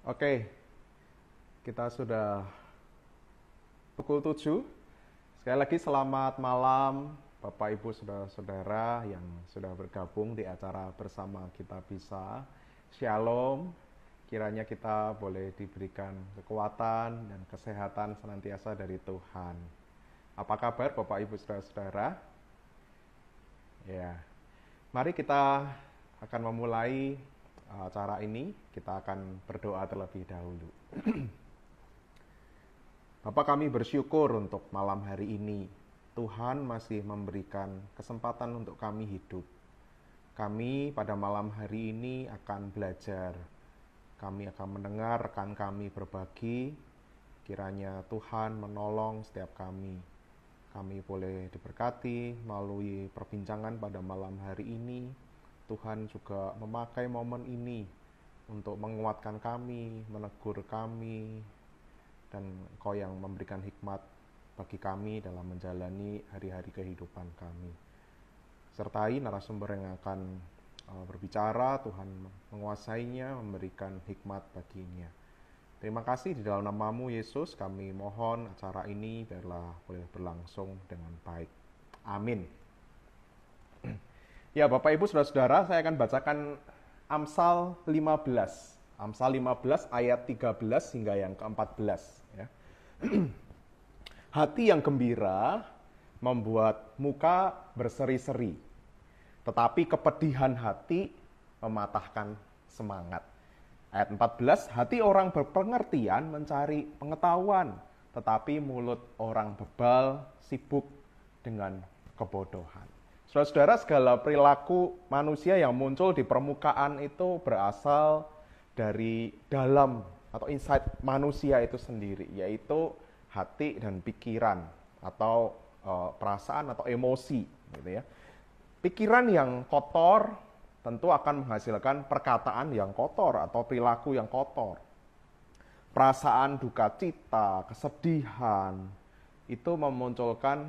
Oke, kita sudah pukul 7. Sekali lagi selamat malam Bapak Ibu Saudara-saudara yang sudah bergabung di acara bersama kita bisa. Shalom, kiranya kita boleh diberikan kekuatan dan kesehatan senantiasa dari Tuhan. Apa kabar Bapak Ibu Saudara-saudara? Ya, mari kita akan memulai acara ini. Kita akan berdoa terlebih dahulu. Bapak, kami bersyukur untuk malam hari ini. Tuhan masih memberikan kesempatan untuk kami hidup. Kami pada malam hari ini akan belajar. Kami akan mendengar rekan kami berbagi. Kiranya Tuhan menolong setiap kami. Kami boleh diberkati melalui perbincangan pada malam hari ini. Tuhan juga memakai momen ini untuk menguatkan kami, menegur kami, dan Engkau yang memberikan hikmat bagi kami dalam menjalani hari-hari kehidupan kami. Sertai narasumber yang akan berbicara, Tuhan menguasainya, memberikan hikmat baginya. Terima kasih di dalam nama-Mu Yesus, kami mohon acara ini biarlah boleh berlangsung dengan baik. Amin. Ya, Bapak Ibu Saudara-saudara, saya akan bacakan Amsal 15. Amsal 15 ayat 13 hingga yang ke-14 ya. Hati yang gembira membuat muka berseri-seri, tetapi kepedihan hati mematahkan semangat. Ayat 14, hati orang berpengertian mencari pengetahuan, tetapi mulut orang bebal sibuk dengan kebodohan. Saudara-saudara, segala perilaku manusia yang muncul di permukaan itu berasal dari dalam atau inside manusia itu sendiri, yaitu hati dan pikiran atau perasaan atau emosi, gitu ya. Pikiran yang kotor tentu akan menghasilkan perkataan yang kotor atau perilaku yang kotor. Perasaan duka cita, kesedihan itu memunculkan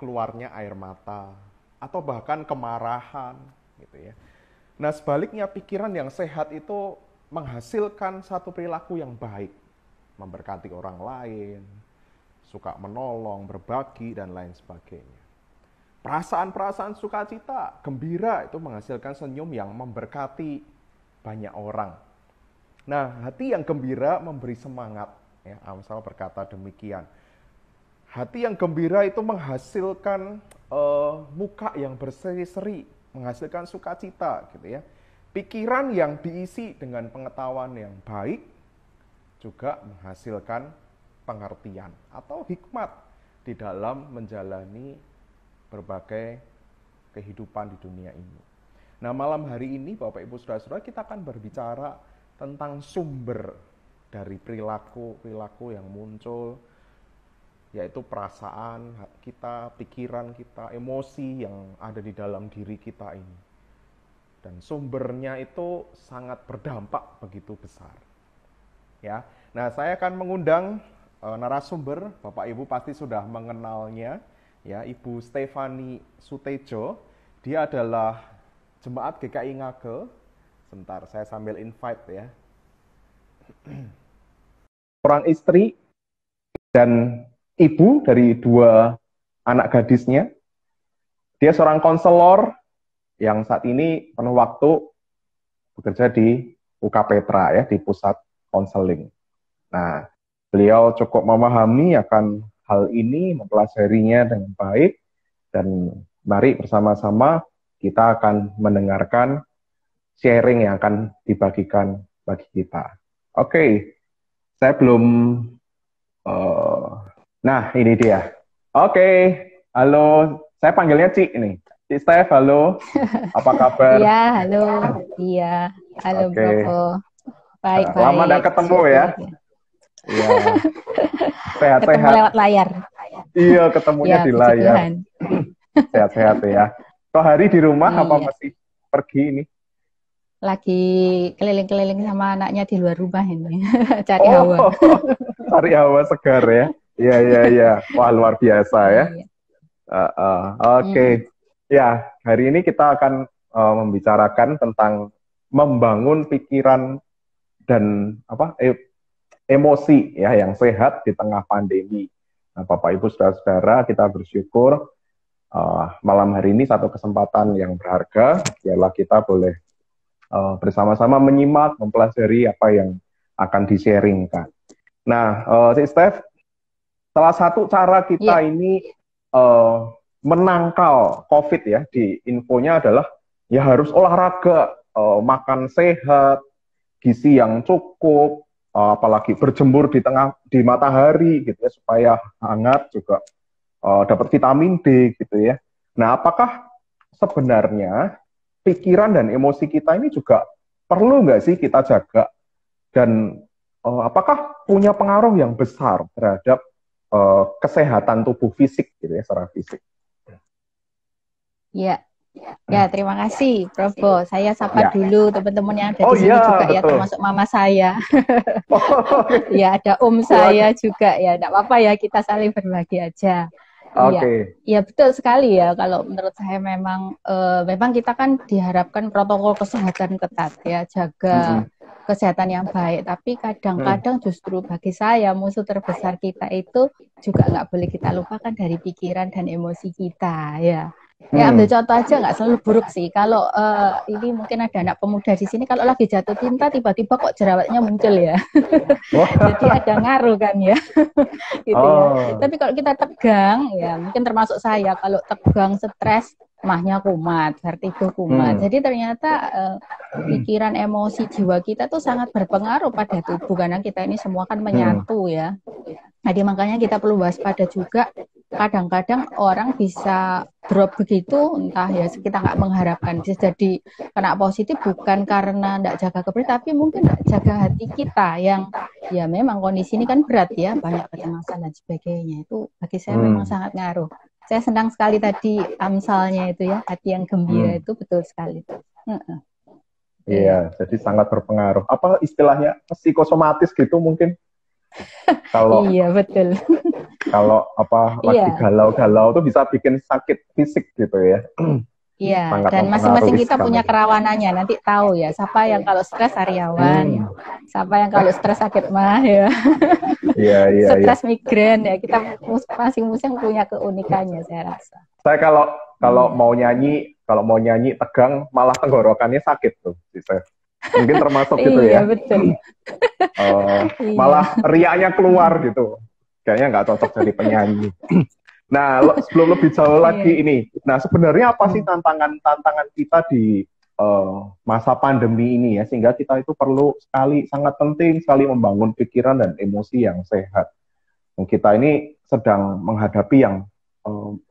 keluarnya air mata atau bahkan kemarahan, gitu ya. Nah, sebaliknya pikiran yang sehat itu menghasilkan satu perilaku yang baik, memberkati orang lain, suka menolong, berbagi, dan lain sebagainya. Perasaan-perasaan sukacita, gembira itu menghasilkan senyum yang memberkati banyak orang. Nah, hati yang gembira memberi semangat, ya, Amsal berkata demikian. Hati yang gembira itu menghasilkan muka yang berseri-seri, menghasilkan sukacita, gitu ya. Pikiran yang diisi dengan pengetahuan yang baik juga menghasilkan pengertian atau hikmat di dalam menjalani berbagai kehidupan di dunia ini. Nah, malam hari ini Bapak Ibu Saudara-saudara, kita akan berbicara tentang sumber dari perilaku yang muncul, yaitu perasaan kita, pikiran kita, emosi yang ada di dalam diri kita ini. Dan sumbernya itu sangat berdampak begitu besar. Ya. Nah, saya akan mengundang narasumber, Bapak Ibu pasti sudah mengenalnya, ya, Ibu Stefani Sutejo. Dia adalah jemaat GKI Ngage. Sebentar, saya sambil invite ya. Orang istri dan ibu dari 2 anak gadisnya. Dia seorang konselor yang saat ini penuh waktu bekerja di UK Petra ya, di pusat konseling. Nah, beliau cukup memahami akan hal ini, mempelajarinya dengan baik, dan mari bersama-sama kita akan mendengarkan sharing yang akan dibagikan bagi kita. Oke, saya belum nah, ini dia. Oke, halo. Saya panggilnya Cik ini. Cik Stef, halo. Apa kabar? Iya, halo. Iya, halo Oke. Bro. Baik-baik. Lama nggak ketemu ya? Iya. Sehat-sehat. Ketemu lewat layar. Iya, ketemunya Ya, di puji layar. Tuhan. Sehat-sehat ya. Kok hari di rumah apa Iya, masih pergi ini? lagi keliling-keliling sama anaknya di luar rumah ini. Cari Oh, hawa. cari hawa segar ya. Iya, iya, iya. Wah, luar biasa ya. Iya. Oke. Ya, hari ini kita akan membicarakan tentang membangun pikiran dan emosi ya yang sehat di tengah pandemi. Nah, Bapak Ibu saudara-saudara, kita bersyukur malam hari ini satu kesempatan yang berharga, ialah kita boleh bersama-sama menyimak, mempelajari apa yang akan di-sharingkan. Nah, si Steph, salah satu cara kita ini menangkal COVID ya, di infonya adalah ya harus olahraga, makan sehat, gizi yang cukup, apalagi berjemur di matahari gitu ya, supaya hangat, juga dapat vitamin D gitu ya. Nah, apakah sebenarnya pikiran dan emosi kita ini juga perlu nggak sih kita jaga? Dan apakah punya pengaruh yang besar terhadap kesehatan tubuh fisik gitu ya, secara fisik? Ya, ya, terima kasih, Prof. Bo. Saya sapa dulu teman-teman yang ada di sini juga ya, termasuk mama saya. Ya, ada saya juga ya, tidak apa-apa ya, kita saling berbagi aja. Iya, ya betul sekali ya. Kalau menurut saya memang kita kan diharapkan protokol kesehatan ketat ya, jaga kesehatan yang baik. Tapi kadang-kadang justru bagi saya musuh terbesar kita itu juga nggak boleh kita lupakan dari pikiran dan emosi kita ya. Ya ambil contoh aja, nggak selalu buruk sih. Kalau ini mungkin ada anak pemuda di sini, kalau lagi jatuh cinta tiba-tiba kok jerawatnya muncul ya. Jadi ada ngaruh kan ya. Gitu ya. Tapi kalau kita tegang ya, mungkin termasuk saya, kalau tegang, stres, mahnya kumat, vertigo kumat. Jadi ternyata pikiran, emosi, jiwa kita tuh sangat berpengaruh pada tubuh, karena kita ini semua kan menyatu ya. Jadi makanya kita perlu waspada juga. Kadang-kadang orang bisa drop begitu, entah ya kita nggak mengharapkan, bisa jadi kena positif bukan karena nggak jaga kebersihan, tapi mungkin nggak jaga hati kita yang ya memang kondisi ini kan berat ya, banyak kecemasan dan sebagainya. Itu bagi saya memang sangat ngaruh. Saya senang sekali tadi amsalnya itu ya, hati yang gembira itu betul sekali. Iya, jadi sangat berpengaruh. Apa istilahnya, psikosomatis gitu mungkin? Kalau iya betul. Kalau lagi galau-galau tuh bisa bikin sakit fisik gitu ya. Iya, dan masing-masing kita punya kerawanannya. Nanti tahu ya, siapa yang kalau stres sariawan, siapa yang kalau stres sakit mah ya. Iya. Stres migrain ya, kita masing-masing punya keunikannya saya rasa. Saya kalau mau nyanyi tegang malah tenggorokannya sakit tuh, saya. Mungkin termasuk gitu ya. Iya betul. Malah riaknya keluar gitu. Kayaknya nggak cocok jadi penyanyi. Nah, sebelum lebih jauh lagi ini, nah sebenarnya apa sih tantangan kita di masa pandemi ini ya, sehingga kita itu perlu sangat penting sekali membangun pikiran dan emosi yang sehat. Dan kita ini sedang menghadapi yang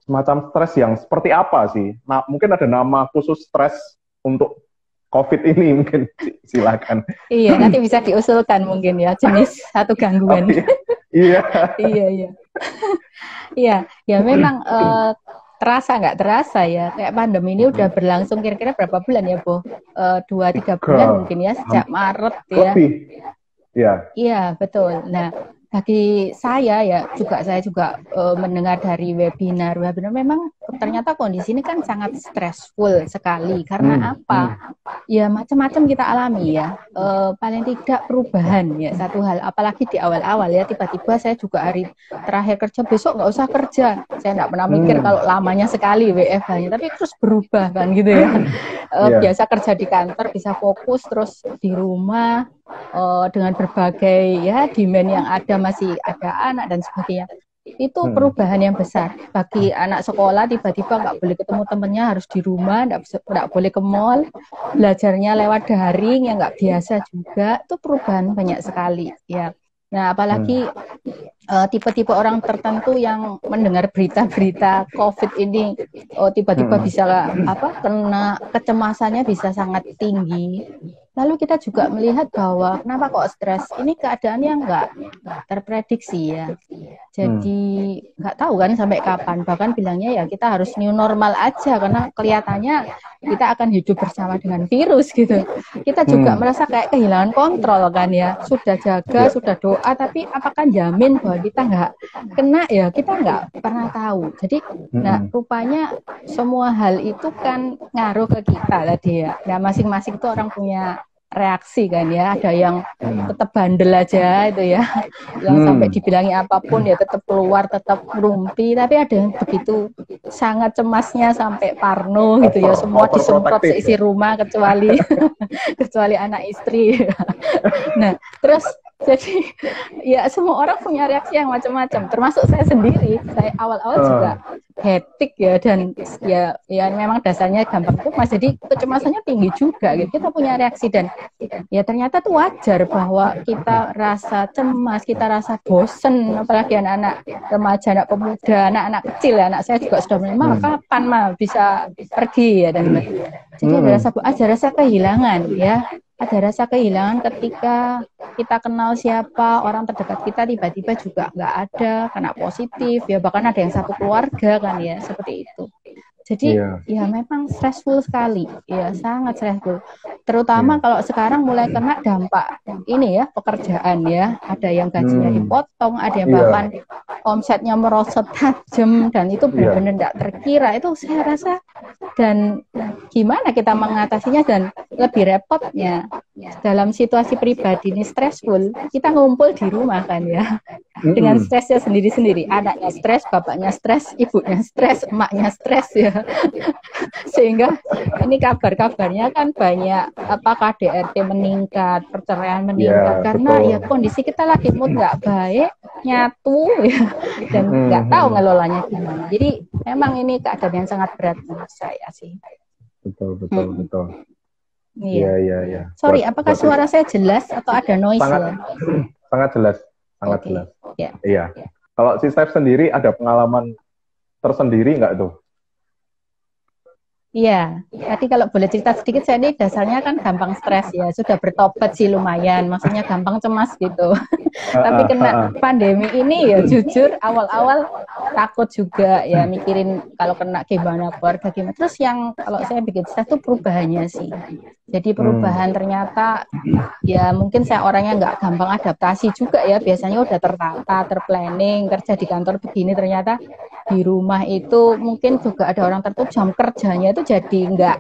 semacam stres yang seperti apa sih? Nah, mungkin ada nama khusus stres untuk COVID ini, mungkin silakan. Iya, nanti bisa diusulkan mungkin ya, jenis satu gangguan. Iya. Iya, ya memang terasa nggak terasa ya, kayak pandemi ini udah berlangsung kira-kira berapa bulan ya, Bu? 2-3 bulan mungkin ya, sejak Maret ya. Iya, betul. Nah, bagi saya ya saya juga mendengar dari webinar memang ternyata kondisi ini kan sangat stressful sekali. Karena apa? Ya macam-macam kita alami ya. Paling tidak perubahan ya, satu hal. Apalagi di awal-awal ya, tiba-tiba saya juga hari terakhir kerja, besok nggak usah kerja. Saya nggak pernah mikir kalau lamanya sekali WFH-nya, tapi terus berubah kan gitu ya. Biasa kerja di kantor bisa fokus, terus di rumah dengan berbagai ya demand yang ada, masih ada anak dan sebagainya. Itu perubahan yang besar bagi anak sekolah. Tiba-tiba nggak boleh ketemu temennya, harus di rumah, nggak boleh ke mall, belajarnya lewat daring yang nggak biasa juga. Itu perubahan banyak sekali ya. Nah, apalagi tipe-tipe orang tertentu yang mendengar berita-berita COVID ini, tiba-tiba bisa kena kecemasannya bisa sangat tinggi. Lalu kita juga melihat bahwa kenapa kok stres? Ini keadaannya nggak terprediksi ya. Jadi nggak tahu kan sampai kapan. Bahkan bilangnya ya kita harus new normal aja, karena kelihatannya kita akan hidup bersama dengan virus gitu. Kita juga merasa kayak kehilangan kontrol kan ya. Sudah jaga, sudah doa, tapi apakah jamin bahwa kita nggak kena ya? Kita nggak pernah tahu. Jadi, nah rupanya semua hal itu kan ngaruh ke kita tadi ya. Nah, masing-masing itu orang punya reaksi kan ya, ada yang tetap bandel aja itu ya, yang sampai dibilangi apapun ya tetap keluar, tetap merumpi, tapi ada yang begitu sangat cemasnya sampai parno gitu ya, semua disemprot seisi rumah kecuali kecuali anak istri. Nah, terus jadi ya semua orang punya reaksi yang macam-macam, termasuk saya sendiri. Saya awal-awal juga hektik ya, dan ya memang dasarnya gampang cemas, jadi kecemasannya tinggi juga gitu. Kita punya reaksi dan ya ternyata tuh wajar bahwa kita rasa cemas, kita rasa bosen, apalagi anak-anak remaja, anak pemuda, anak-anak kecil ya. Anak saya juga sudah memang kapan mah bisa pergi ya, dan jadi ada rasa kehilangan ya. Ada rasa kehilangan ketika kita kenal siapa, orang terdekat kita tiba-tiba juga nggak ada, kena positif, ya bahkan ada yang satu keluarga kan ya, seperti itu. Jadi ya memang stressful sekali, ya sangat stressful. Terutama kalau sekarang mulai kena dampak ini ya, pekerjaan ya. Ada yang gajinya dipotong, ada yang bahkan omsetnya merosot tajam, dan itu benar-benar tidak terkira. Itu saya rasa, dan gimana kita mengatasinya, dan lebih repotnya dalam situasi pribadi ini stressful, kita ngumpul di rumah kan ya, dengan stresnya sendiri-sendiri. Anaknya stres, bapaknya stres, ibunya stres, emaknya stres ya. Sehingga ini kabar-kabarnya kan banyak KDRT meningkat, perceraian meningkat, karena ya kondisi kita lagi mood nggak baik, nyatu ya, dan nggak tahu ngelolanya gimana. Jadi memang ini keadaan yang sangat berat menurut saya sih. Betul. Iya. Sorry, apakah suara saya jelas atau ada noise? Sangat jelas. Iya. Kalau si Steph sendiri ada pengalaman tersendiri nggak tuh? Iya, tadi kalau boleh cerita sedikit, saya ini dasarnya kan gampang stres ya, sudah bertobat sih lumayan, maksudnya gampang cemas gitu. Tapi kena pandemi ini ya jujur awal-awal takut juga ya, mikirin kalau kena gimana, keluarga gimana. Terus yang kalau saya bikin stres itu perubahannya sih. Jadi perubahan ternyata ya mungkin saya orangnya nggak gampang adaptasi juga ya, biasanya udah tertata, terplanning, kerja di kantor begini, ternyata di rumah itu mungkin juga ada orang tertentu jam kerjanya itu jadi nggak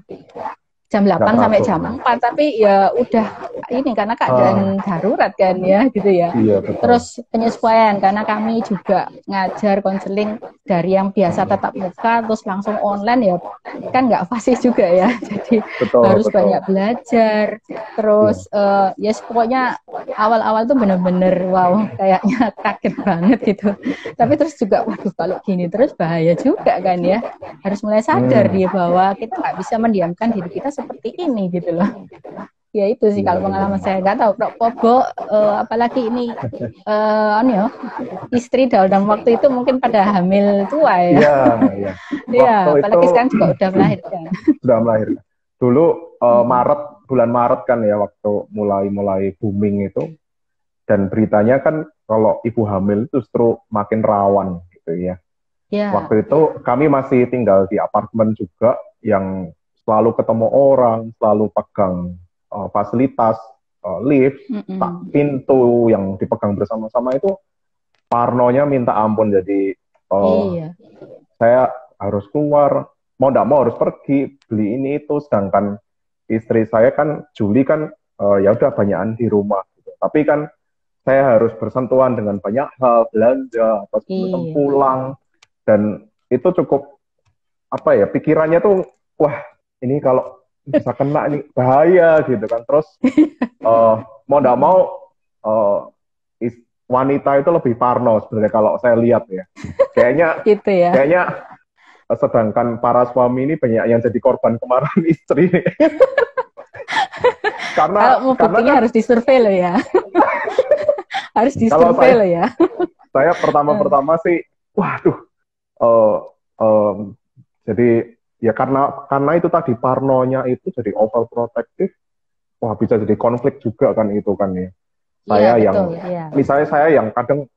jam 8 sampai jam 4, tapi ya udah ini karena keadaan darurat kan ya gitu ya. Iya, terus penyesuaian karena kami juga ngajar konseling dari yang biasa tatap muka terus langsung online ya kan nggak fasih juga ya, jadi harus banyak belajar. Terus ya pokoknya awal-awal tuh bener-bener wow, kayaknya kaget banget gitu. Tapi terus juga waduh kalau gini terus bahaya juga kan ya, harus mulai sadar dia bahwa kita nggak bisa mendiamkan diri kita seperti ini gitu loh. Ya itu sih kalau pengalaman saya, nggak tahu Prof Pobo apalagi ini istri dalam waktu itu mungkin pada hamil tua ya. Iya, apalagi sekarang juga udah melahirkan. Sudah melahirkan. Dulu bulan Maret kan ya waktu mulai booming itu, dan beritanya kan kalau ibu hamil itu justru makin rawan gitu ya. Waktu itu kami masih tinggal di apartemen juga yang selalu ketemu orang, selalu pegang fasilitas, lift, pintu yang dipegang bersama-sama itu parnonya minta ampun. Jadi saya harus keluar, mau nggak mau harus pergi, beli ini itu, sedangkan istri saya kan, Juli kan ya udah banyakan di rumah. Gitu. Tapi kan saya harus bersentuhan dengan banyak hal, belanja, pas pulang, dan itu cukup pikirannya tuh, wah ini kalau bisa kena ini bahaya gitu kan. Terus mau nggak mau wanita itu lebih parno sebenarnya kalau saya lihat ya. Kayaknya gitu ya. Kayaknya sedangkan para suami ini banyak yang jadi korban kemarahan istri. Kalau mau buktinya harus disurvei loh ya. Harus disurvei loh ya. Saya pertama sih, waduh, jadi ya karena itu tadi parnonya itu jadi overprotective, wah bisa jadi konflik juga kan itu kan ya. Misalnya saya yang kadang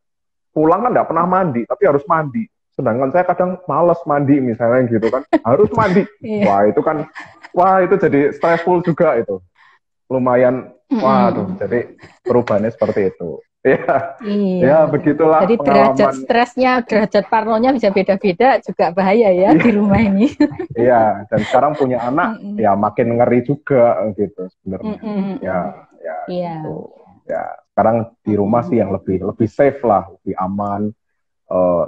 pulang kan nggak pernah mandi, tapi harus mandi. Sedangkan saya kadang malas mandi misalnya gitu kan, harus mandi. Wah itu jadi stressful juga itu. Lumayan, waduh, jadi perubahannya seperti itu. Iya. Begitulah. Jadi derajat stresnya, derajat parnonya bisa beda-beda, juga bahaya ya di rumah ini. Iya, dan sekarang punya anak ya makin ngeri juga gitu sebenarnya. Gitu. Ya, sekarang di rumah sih yang lebih safe lah, lebih aman.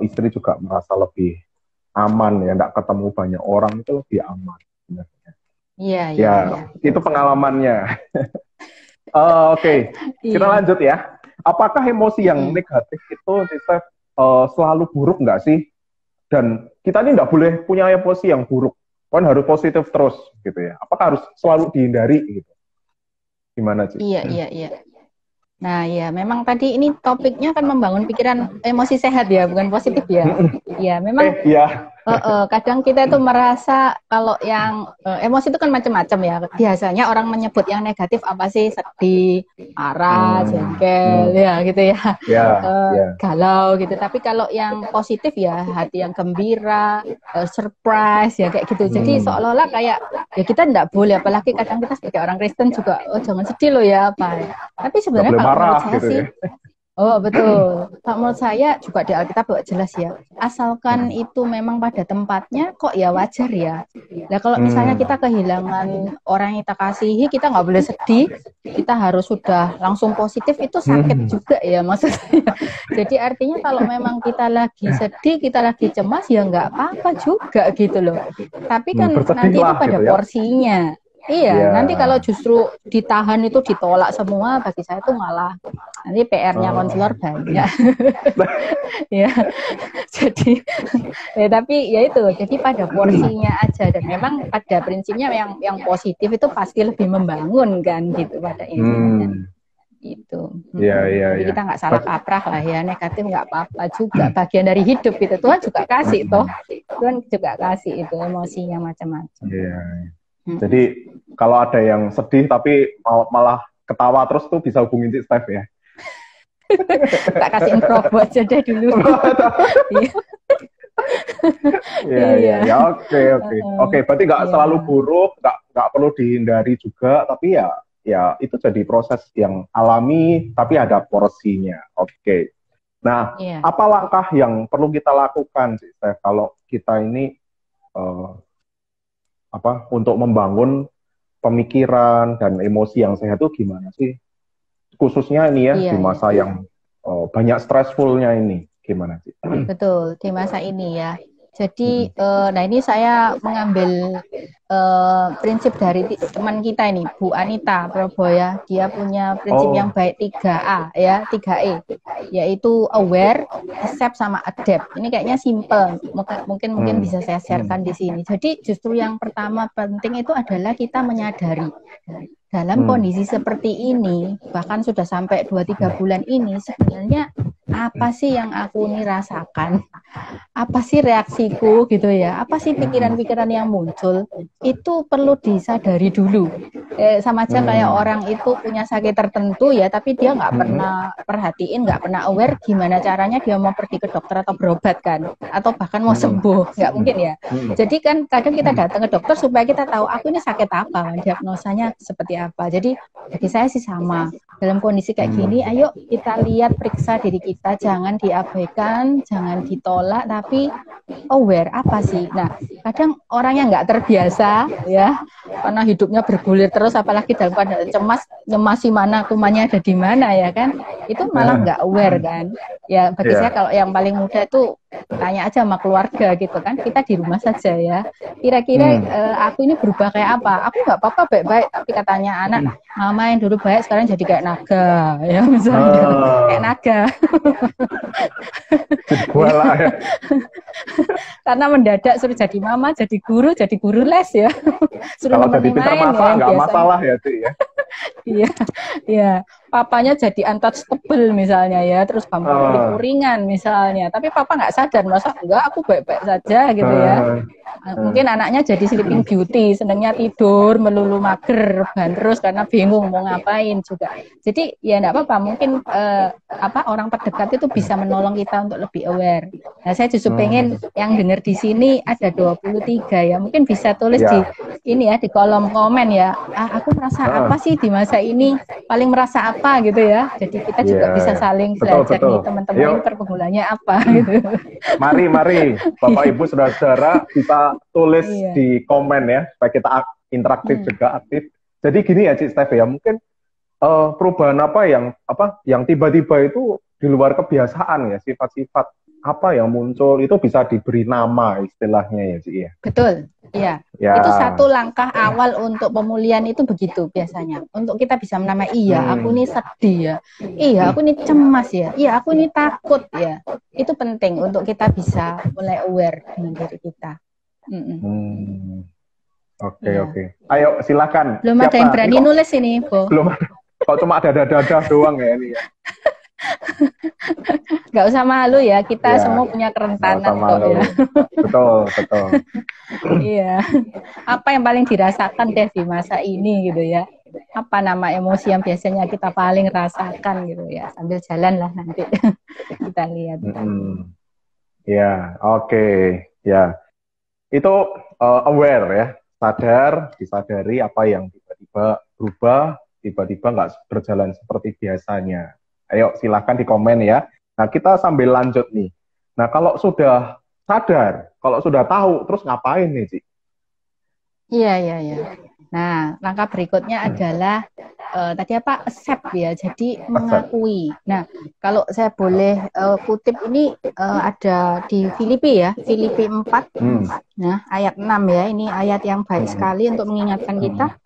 Istri juga merasa lebih aman ya, nggak ketemu banyak orang itu lebih aman sebenarnya. Iya. Itu pengalamannya. Oke. Kita lanjut ya. Apakah emosi yang negatif itu selalu buruk nggak sih? Dan kita ini nggak boleh punya emosi yang buruk, kan harus positif terus gitu ya. Apakah harus selalu dihindari gitu? Gimana sih? Iya. Nah ya, memang tadi ini topiknya kan membangun pikiran emosi sehat ya, bukan positif ya. Iya, memang. Kadang kita itu merasa kalau yang emosi itu kan macam-macam ya. Biasanya orang menyebut yang negatif apa sih? Sedih, marah, jengkel, ya gitu ya. Galau gitu. Tapi kalau yang positif ya hati yang gembira, surprise ya kayak gitu. Jadi seolah-olah kayak ya kita tidak boleh. Apalagi kadang kita sebagai orang Kristen juga, jangan sedih loh ya apa. Tapi sebenarnya kalau menurut saya sih. Oh betul, menurut saya juga di Alkitab jelas ya, asalkan itu memang pada tempatnya kok ya wajar ya. Nah kalau misalnya kita kehilangan orang yang kita kasihi, kita nggak boleh sedih, kita harus sudah langsung positif, itu sakit juga ya maksud saya. Jadi artinya kalau memang kita lagi sedih, kita lagi cemas ya nggak apa-apa juga gitu loh. Tapi kan nanti itu pada gitu porsinya. Iya, nanti kalau justru ditahan itu ditolak semua, bagi saya itu malah nanti PR-nya konselor banyak. Ya, jadi ya tapi ya itu, jadi pada porsinya aja dan memang pada prinsipnya yang positif itu pasti lebih membangun kan gitu pada intinya. Itu. Jadi kita nggak salah kaprah lah ya, negatif nggak apa-apa juga, bagian dari hidup itu. Tuhan juga kasih toh, Tuhan juga kasih itu emosinya macam-macam. Jadi kalau ada yang sedih tapi malah ketawa terus tuh bisa hubungin si Steph ya. Tak kasih intro buat aja dulu. Oke. Berarti nggak selalu buruk, nggak perlu dihindari juga, tapi ya itu jadi proses yang alami, tapi ada porsinya. Oke. Nah, apa langkah yang perlu kita lakukan sih, Steph, kalau kita ini untuk membangun pemikiran dan emosi yang sehat itu gimana sih? Khususnya ini di masa yang banyak stressfulnya ini, gimana sih? Betul, di masa ini ya. Jadi, nah ini saya mengambil prinsip dari teman kita ini, Bu Anita Praboya. Dia punya prinsip yang baik 3A ya, 3E, yaitu aware, accept, sama adapt. Ini kayaknya simple, mungkin bisa saya sharekan di sini. Jadi justru yang pertama penting itu adalah kita menyadari dalam kondisi seperti ini, bahkan sudah sampai 2-3 bulan ini, sebenarnya apa sih yang aku ini rasakan? Apa sih reaksiku gitu ya? Apa sih pikiran-pikiran yang muncul? Itu perlu disadari dulu. Sama aja kayak orang itu punya sakit tertentu ya, tapi dia nggak pernah perhatiin, nggak pernah aware gimana caranya dia mau pergi ke dokter atau berobat kan, atau bahkan mau sembuh, nggak mungkin ya. Jadi kan kadang kita datang ke dokter supaya kita tahu aku ini sakit apa, diagnosanya seperti apa. Jadi bagi saya sih sama. Dalam kondisi kayak gini, ayo kita lihat, periksa diri kita, jangan diabaikan, jangan ditolak, tapi aware apa sih. Nah, kadang orang yang nggak terbiasa ya, karena hidupnya bergulir terus, apalagi dalam keadaan cemas, nyemasi mana, kumannya ada di mana ya kan, itu malah nggak aware kan. Ya bagi saya kalau yang paling mudah itu tanya aja sama keluarga gitu kan, kita di rumah saja ya. Kira-kira aku ini berubah kayak apa? Aku nggak apa-apa, baik-baik, tapi katanya anak, mama yang dulu baik sekarang jadi kayak naga ya misalnya, kayak naga. Ya. Karena mendadak suruh jadi mama, jadi guru les ya. Suruh kalau jadi pintar masak nggak masalah ya sih ya. Iya. Papanya jadi untouchable misalnya ya, terus gampang kuringan misalnya, tapi papa nggak sadar, masa enggak aku baik-baik saja gitu ya. Mungkin anaknya jadi sleeping beauty, senangnya tidur, melulu mager, rebahan terus karena bingung mau ngapain juga. Jadi ya enggak apa-apa, mungkin orang terdekat itu bisa menolong kita untuk lebih aware. Nah, saya justru pengen yang dengar di sini ada 23 ya, mungkin bisa tulis di kolom komen ya. Aku merasa apa sih di masa ini, paling merasa apa apa gitu ya. Jadi kita juga bisa saling belajar nih teman-teman ini pergumulannya apa gitu. Mari Bapak Ibu saudara-saudara kita tulis di komen ya supaya kita interaktif juga aktif. Jadi gini ya Cik Steph ya, mungkin perubahan apa yang tiba-tiba itu di luar kebiasaan ya, sifat-sifat apa yang muncul itu bisa diberi nama istilahnya ya Cik ya. Betul. Iya, itu satu langkah awal untuk pemulihan itu begitu biasanya. Untuk kita bisa menamai, iya aku ini sedih ya, iya aku ini cemas ya, iya aku ini takut ya. Itu penting untuk kita bisa mulai aware dengan diri kita. Oke. Ayo silakan. Belum ada yang berani nulis ini, Bo. Belum ada. Kok cuma ada dada doang ya ini ya. Gak usah malu ya, kita semua punya kerentanan kok ya. Betul. Iya. Apa yang paling dirasakan deh di masa ini gitu ya? Apa nama emosi yang biasanya kita paling rasakan gitu ya? Sambil jalan lah nanti kita lihat. Ya, oke. Ya, itu aware ya, disadari apa yang tiba-tiba berubah, tiba-tiba nggak berjalan seperti biasanya. Ayo silakan di komen ya. Nah kita sambil lanjut nih. Nah kalau sudah sadar, kalau sudah tahu, terus ngapain nih Cik? Iya. Nah langkah berikutnya adalah tadi apa? Accept ya. Jadi mengakui. Nah kalau saya boleh kutip ini ada di Filipi ya, Filipi 4. Nah ayat 6 ya. Ini ayat yang baik sekali untuk mengingatkan kita.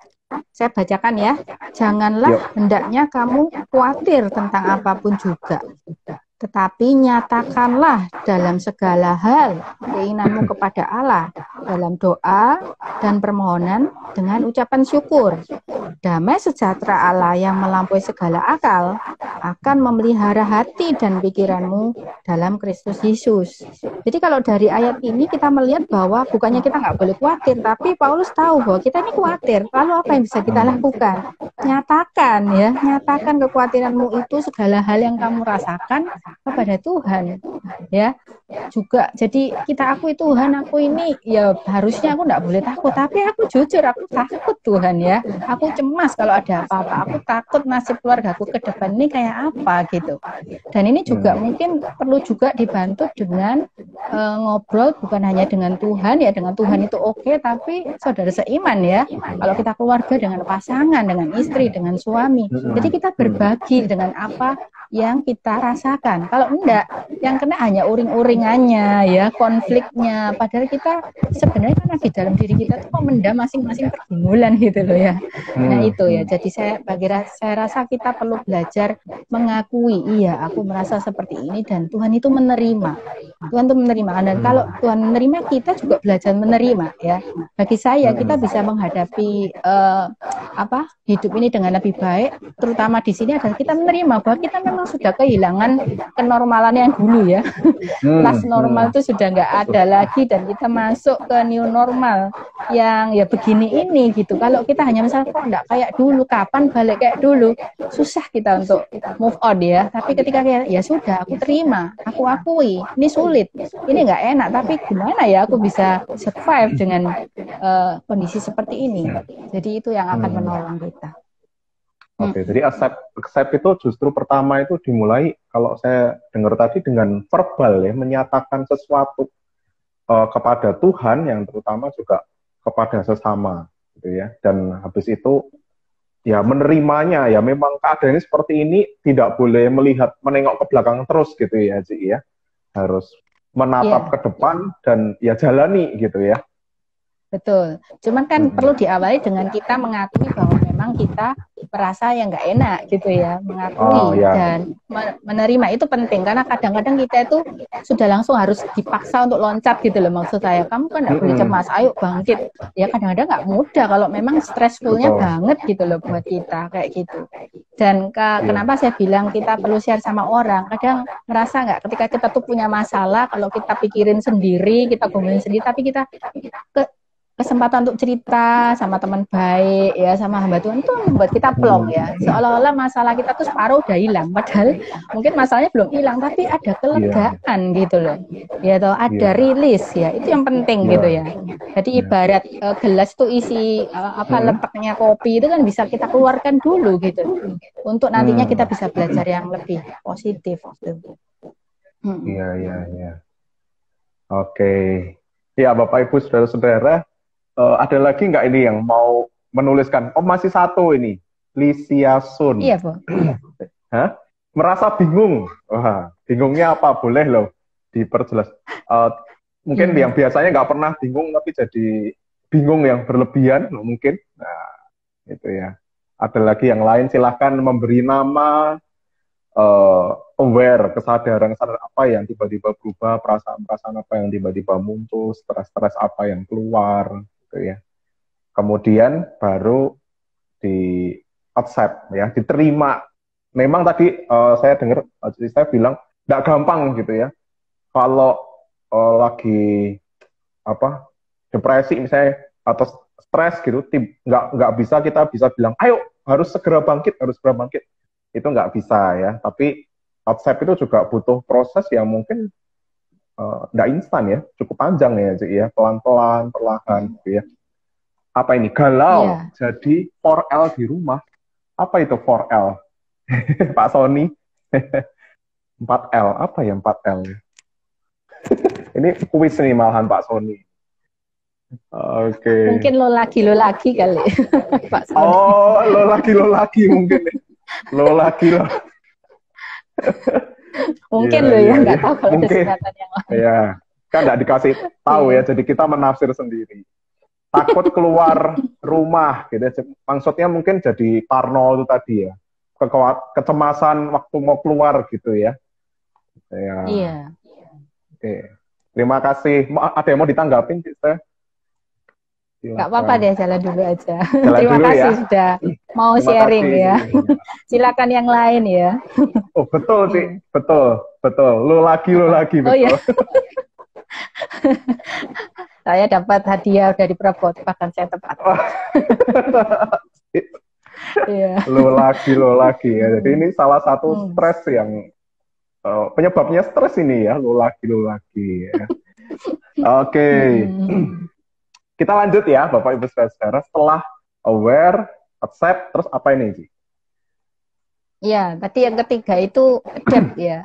Saya bacakan ya, janganlah hendaknya kamu khawatir tentang apapun juga, tetapi nyatakanlah dalam segala hal keinginanmu kepada Allah dalam doa dan permohonan dengan ucapan syukur. Damai sejahtera Allah yang melampaui segala akal akan memelihara hati dan pikiranmu dalam Kristus Yesus. Jadi kalau dari ayat ini kita melihat bahwa bukannya kita nggak boleh khawatir, tapi Paulus tahu bahwa kita ini khawatir. Lalu apa yang bisa kita lakukan? Nyatakan kekhawatiranmu itu, segala hal yang kamu rasakan kepada Tuhan. Ya, juga jadi kita akui Tuhan, aku ini ya harusnya aku nggak boleh takut, tapi aku jujur aku takut Tuhan ya. Aku cemas kalau ada apa-apa, aku takut nasib keluargaku ke depan ini kayak apa gitu. Dan ini juga mungkin perlu juga dibantu dengan ngobrol bukan hanya dengan Tuhan ya, dengan Tuhan itu oke, tapi saudara seiman ya. Kalau kita keluarga dengan pasangan, dengan istri, dengan suami, jadi kita berbagi dengan apa yang kita rasakan. Kalau enggak, yang kena hanya uring-uringannya ya, konfliknya. Padahal kita sebenarnya karena di dalam diri kita tuh memendam masing-masing pergumulan gitu loh ya. Nah itu ya. Jadi saya rasa kita perlu belajar mengakui, iya aku merasa seperti ini dan Tuhan itu menerima. Tuhan itu menerima. Dan kalau Tuhan menerima, kita juga belajar menerima ya. Bagi saya kita bisa menghadapi hidup ini dengan lebih baik. Terutama di sini adalah kita menerima bahwa kita memang sudah kehilangan kenormalan yang dulu ya. Last normal itu sudah nggak ada lagi dan kita masuk ke new normal yang ya begini ini gitu. Kalau kita hanya misalnya kok nggak kayak dulu, kapan balik kayak dulu, susah kita untuk move on ya. Tapi ketika ya sudah, aku terima, aku akui, ini sulit, ini nggak enak, tapi gimana ya aku bisa survive dengan kondisi seperti ini. Jadi itu yang akan menolong kita. Oke, jadi accept itu justru pertama itu dimulai kalau saya dengar tadi dengan verbal ya, menyatakan sesuatu kepada Tuhan yang terutama juga kepada sesama gitu ya. Dan habis itu ya menerimanya ya, memang keadaannya seperti ini, tidak boleh menengok ke belakang terus gitu ya Cik ya. Harus menatap ke depan dan ya jalani gitu ya. Betul. Cuman kan perlu diawali dengan kita mengakui bahwa memang kita merasa yang nggak enak gitu ya, mengakui dan menerima itu penting karena kadang-kadang kita itu sudah langsung harus dipaksa untuk loncat gitu loh, maksud saya. Kamu kan nggak boleh cemas, ayo bangkit. Ya kadang-kadang nggak mudah kalau memang stressfulnya banget gitu loh buat kita kayak gitu. Dan kenapa saya bilang kita perlu share sama orang? Kadang merasa nggak ketika kita tuh punya masalah, kalau kita pikirin sendiri, kita gombalin sendiri, tapi kita kesempatan untuk cerita sama teman baik ya, sama hamba Tuhan itu membuat kita plong ya, seolah-olah masalah kita tuh separuh udah hilang, padahal mungkin masalahnya belum hilang, tapi ada kelegaan gitu loh ya, atau ada rilis ya, itu yang penting gitu ya. Jadi ibarat gelas tuh isi letaknya kopi itu kan bisa kita keluarkan dulu gitu, untuk nantinya kita bisa belajar yang lebih positif gitu. Iya. Oke. Ya, Bapak Ibu saudara-saudara, ada lagi nggak ini yang mau menuliskan? Oh, masih satu ini, Lisia Sun. Iya, Bu. Hah? Merasa bingung. Wah, bingungnya apa? Boleh loh diperjelas. Mungkin yang biasanya nggak pernah bingung, tapi jadi bingung yang berlebihan, mungkin. Nah, itu ya. Ada lagi yang lain, silahkan memberi nama, aware, kesadaran apa yang tiba-tiba berubah, perasaan-perasaan apa yang tiba-tiba muncul, stres-stres apa yang keluar, gitu ya. Kemudian baru di accept, ya, diterima. Memang tadi saya dengar, saya bilang nggak gampang gitu ya. Kalau lagi depresi misalnya atau stres gitu, nggak bisa kita bisa bilang, ayo harus segera bangkit. Itu nggak bisa ya, tapi accept itu juga butuh proses yang mungkin nggak instan ya, cukup panjang ya, ya, pelan-pelan, perlahan gitu ya. Apa ini, galau, jadi 4L di rumah, apa itu 4L? Pak Sony, 4L, apa ya 4L? Ini kuis nih malahan Pak Sony. Oke. Mungkin lo lagi kali, Pak Sony. Oh, lo lagi mungkin. Lo lagi lo. Mungkin lo ya, nggak tahu kalau ada singkatan yang lain. Ya, kan nggak dikasih tahu ya, jadi kita menafsir sendiri. Takut keluar rumah, gitu. Maksudnya mungkin jadi parno itu tadi ya, kecemasan waktu mau keluar gitu ya. Iya. Oke, terima kasih. Ada yang mau ditanggapin, Sister? Nggak apa-apa deh, jalan dulu aja. Terima kasih ya. Sudah mau sharing ya. Silakan yang lain ya. Oh, betul sih, betul. Lo lagi, betul. Oh ya. Saya dapat hadiah dari Prabot, bahkan saya tepat. Iya. Lo lagi ya. Jadi ini salah satu stres yang penyebabnya stres ini ya, lo lagi ya. Oke. Kita lanjut ya, Bapak Ibu saudara. Setelah aware, accept, terus apa ini, Ci? Ya, tadi yang ketiga itu adapt ya.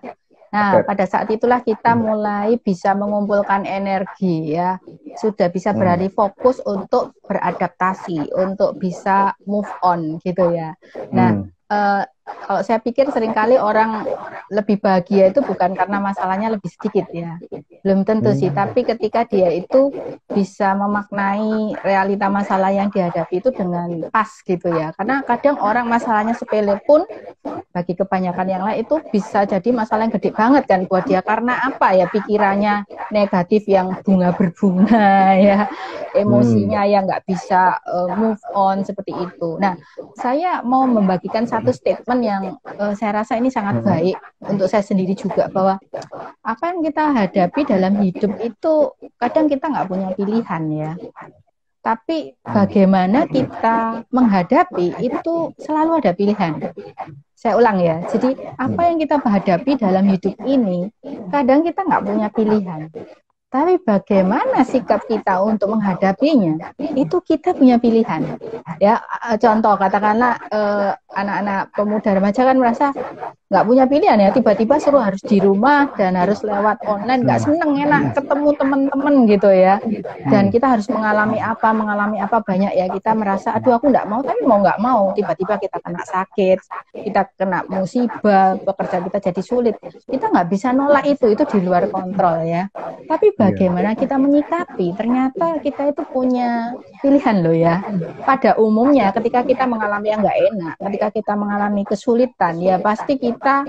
Nah, pada saat itulah kita mulai bisa mengumpulkan energi ya. Sudah bisa beralih fokus untuk beradaptasi, untuk bisa move on gitu ya. Nah, kalau saya pikir seringkali orang lebih bahagia itu bukan karena masalahnya lebih sedikit ya. Belum tentu sih, tapi ketika dia itu bisa memaknai realita masalah yang dihadapi itu dengan pas gitu ya. Karena kadang orang masalahnya sepele pun bagi kebanyakan yang lain itu bisa jadi masalah yang gede banget kan buat dia. Karena apa ya, pikirannya negatif yang bunga berbunga ya, emosinya yang nggak bisa move on seperti itu. Nah, saya mau membagikan satu statement yang saya rasa ini sangat baik untuk saya sendiri juga, bahwa apa yang kita hadapi dalam hidup itu kadang kita nggak punya pilihan ya. Tapi bagaimana kita menghadapi itu selalu ada pilihan. Saya ulang ya, jadi apa yang kita hadapi dalam hidup ini kadang kita nggak punya pilihan. Tapi bagaimana sikap kita untuk menghadapinya, itu kita punya pilihan. Ya, contoh katakanlah anak-anak pemuda remaja kan merasa nggak punya pilihan ya, tiba-tiba suruh harus di rumah dan harus lewat online, nggak seneng, enak ketemu teman-teman gitu ya. Dan kita harus mengalami apa banyak ya, kita merasa aduh aku nggak mau, tapi mau nggak mau tiba-tiba kita kena sakit, kita kena musibah, pekerjaan kita jadi sulit. Kita nggak bisa nolak itu di luar kontrol ya. Tapi bagaimana kita menyikapi, ternyata kita itu punya pilihan loh ya. Pada umumnya ketika kita mengalami yang nggak enak, ketika kita mengalami kesulitan, ya pasti kita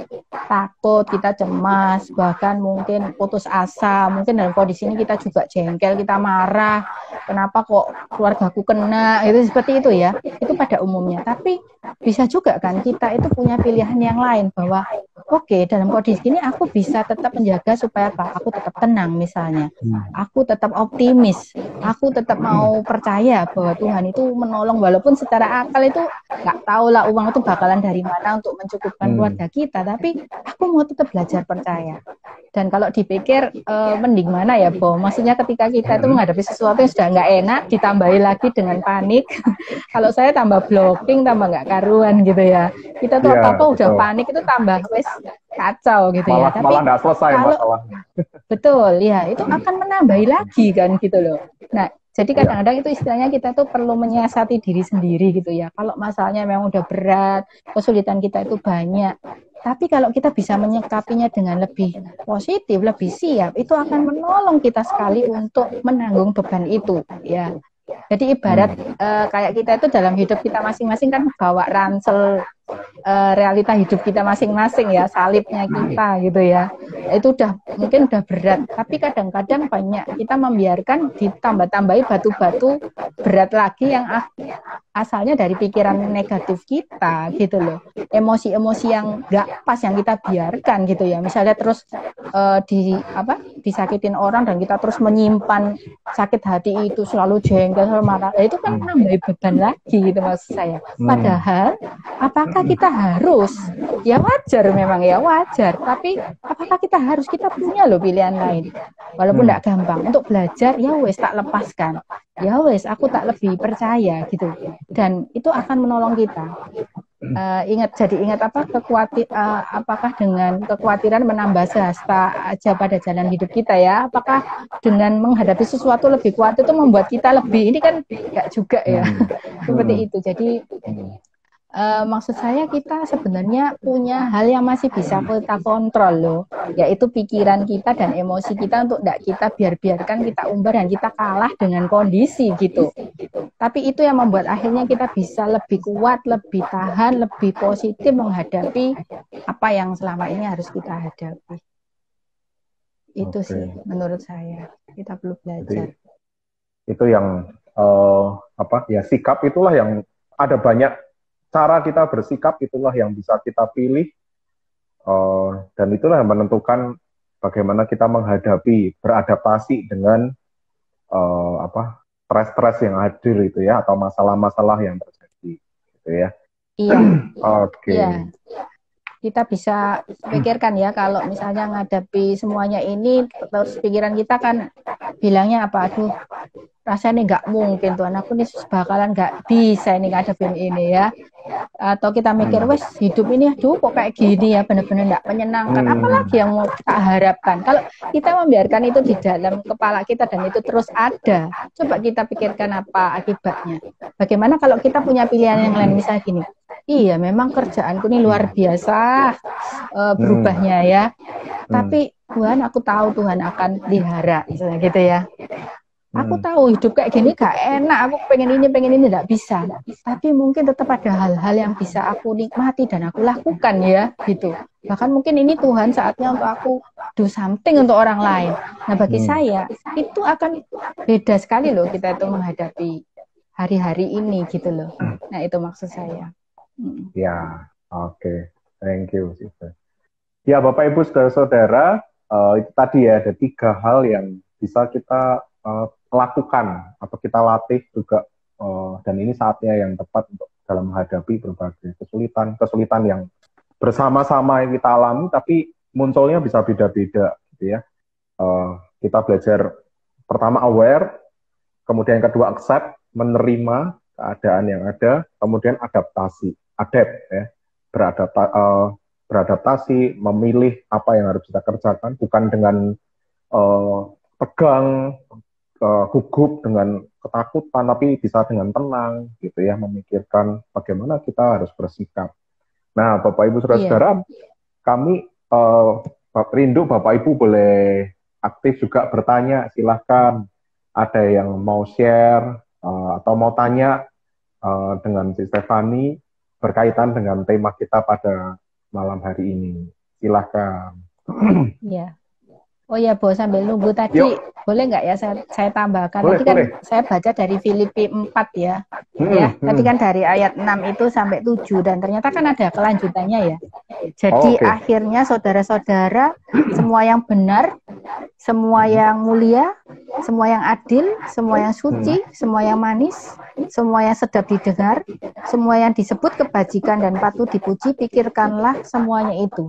takut, kita cemas, bahkan mungkin putus asa. Mungkin dalam kondisi ini kita juga jengkel, kita marah, kenapa kok keluargaku kena, itu seperti itu ya. Itu pada umumnya. Tapi bisa juga kan kita itu punya pilihan yang lain, bahwa oke, dalam kondisi ini aku bisa tetap menjaga supaya apa? Aku tetap tenang misalnya. Aku tetap optimis. Aku tetap mau percaya bahwa Tuhan itu menolong, walaupun secara akal itu nggak tahu lah uang itu bakalan dari mana untuk mencukupkan keluarga kita, tapi aku mau tetap belajar percaya. Dan kalau dipikir mending mana ya, Bo? Maksudnya ketika kita itu menghadapi sesuatu yang sudah nggak enak, ditambahi lagi dengan panik. Kalau saya tambah blocking, tambah nggak karuan gitu ya. Kita tuh apa-apa udah panik itu tambah wes kacau gitu ya. Tapi malah nggak selesai masalahnya. Betul, ya itu akan menambahi lagi kan gitu loh. Nah, jadi kadang-kadang itu istilahnya kita tuh perlu menyiasati diri sendiri gitu ya. Kalau masalahnya memang udah berat, kesulitan kita itu banyak. Tapi kalau kita bisa menyikapinya dengan lebih positif, lebih siap, itu akan menolong kita sekali untuk menanggung beban itu, ya. Jadi ibarat kayak kita itu dalam hidup kita masing-masing kan bawa ransel realita hidup kita masing-masing ya, salibnya kita gitu ya. Itu mungkin udah berat, tapi kadang-kadang banyak kita membiarkan ditambah-tambahi batu-batu berat lagi yang asalnya dari pikiran negatif kita gitu loh. Emosi-emosi yang nggak pas yang kita biarkan gitu ya. Misalnya terus disakitin orang dan kita terus menyimpan sakit hati itu, selalu jengkel, selalu marah. Itu kan nambahin beban lagi gitu maksud saya. Padahal apakah kita harus? Ya wajar memang ya wajar. Tapi apakah kita harus? Kita punya loh pilihan lain. Walaupun nggak gampang untuk belajar, ya wes tak lepaskan. Ya wes aku tak lebih percaya gitu. Dan itu akan menolong kita. Ingat apa apakah dengan kekhawatiran menambah sehasta aja pada jalan hidup kita ya? Apakah dengan menghadapi sesuatu lebih kuat itu membuat kita lebih, ini kan enggak juga ya. Seperti itu. Jadi maksud saya kita sebenarnya punya hal yang masih bisa kita kontrol loh, yaitu pikiran kita dan emosi kita untuk tidak kita biarkan kita umbar dan kita kalah dengan kondisi gitu. Tapi itu yang membuat akhirnya kita bisa lebih kuat, lebih tahan, lebih positif menghadapi apa yang selama ini harus kita hadapi. Itu sih menurut saya kita perlu belajar. Jadi, itu yang sikap itulah yang ada banyak cara kita bersikap, itulah yang bisa kita pilih, dan itulah yang menentukan bagaimana kita menghadapi, beradaptasi dengan stres-stres yang hadir itu ya, atau masalah-masalah yang terjadi gitu ya. Iya. Oke. Iya. Kita bisa pikirkan ya, kalau misalnya menghadapi semuanya ini, terus pikiran kita kan bilangnya apa, aduh rasanya nggak mungkin Tuhan, aku nih bakalan nggak bisa ini ngadepin ini ya. Atau kita mikir, wes hidup ini aduh kok kayak gini ya, benar-benar nggak menyenangkan, apalagi yang mau kita harapkan. Kalau kita membiarkan itu di dalam kepala kita dan itu terus ada, coba kita pikirkan apa akibatnya. Bagaimana kalau kita punya pilihan yang lain, misalnya gini, iya memang kerjaanku ini luar biasa berubahnya ya, tapi Tuhan, aku tahu Tuhan akan pelihara, misalnya gitu ya. Aku tahu hidup kayak gini gak enak, aku pengen ini gak bisa. Tapi mungkin tetap ada hal-hal yang bisa aku nikmati dan aku lakukan ya, gitu. Bahkan mungkin ini Tuhan saatnya untuk aku do something untuk orang lain. Nah bagi saya, itu akan beda sekali loh kita itu menghadapi hari-hari ini gitu loh. Nah itu maksud saya. Ya, oke. Thank you, Sister. Ya Bapak Ibu Saudara-saudara, itu tadi ya ada 3 hal yang bisa kita lakukan atau kita latih juga, dan ini saatnya yang tepat untuk dalam menghadapi berbagai kesulitan yang bersama-sama yang kita alami, tapi munculnya bisa beda-beda gitu ya. Kita belajar pertama aware, kemudian yang kedua accept, menerima keadaan yang ada, kemudian beradaptasi, memilih apa yang harus kita kerjakan, bukan dengan tegang, gugup, dengan ketakutan, tapi bisa dengan tenang gitu ya, memikirkan bagaimana kita harus bersikap. Nah Bapak Ibu Saudara-saudara, kami rindu Bapak Ibu boleh aktif juga bertanya, silahkan. Ada yang mau share atau mau tanya dengan Si Stefani berkaitan dengan tema kita pada malam hari ini, silahkan. Iya. Oh ya, Bo, sambil nunggu tadi, boleh nggak ya saya tambahkan? Tadi kan saya baca dari Filipi 4 ya. Tadi kan dari ayat 6 itu sampai 7, dan ternyata kan ada kelanjutannya ya. Jadi akhirnya saudara-saudara, semua yang benar, semua yang mulia, semua yang adil, semua yang suci, semua yang manis, semua yang sedap didengar, semua yang disebut kebajikan dan patut dipuji, pikirkanlah semuanya itu.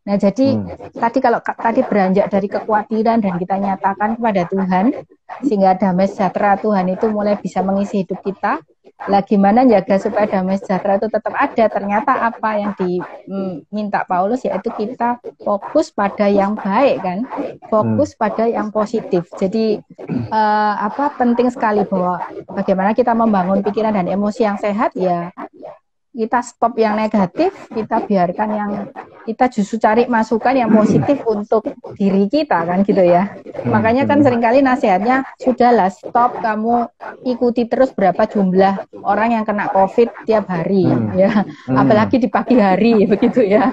Nah, jadi tadi beranjak dari kekhawatiran dan kita nyatakan kepada Tuhan, sehingga damai sejahtera Tuhan itu mulai bisa mengisi hidup kita. Lah gimana jaga supaya damai sejahtera itu tetap ada? Ternyata apa yang diminta Paulus yaitu kita fokus pada yang baik kan, fokus pada yang positif. Jadi penting sekali bahwa bagaimana kita membangun pikiran dan emosi yang sehat ya. Kita stop yang negatif, kita biarkan yang kita justru cari masukan yang positif untuk diri kita kan gitu ya. Makanya kan seringkali nasihatnya sudahlah stop, kamu ikuti terus berapa jumlah orang yang kena COVID tiap hari ya. Apalagi di pagi hari begitu ya.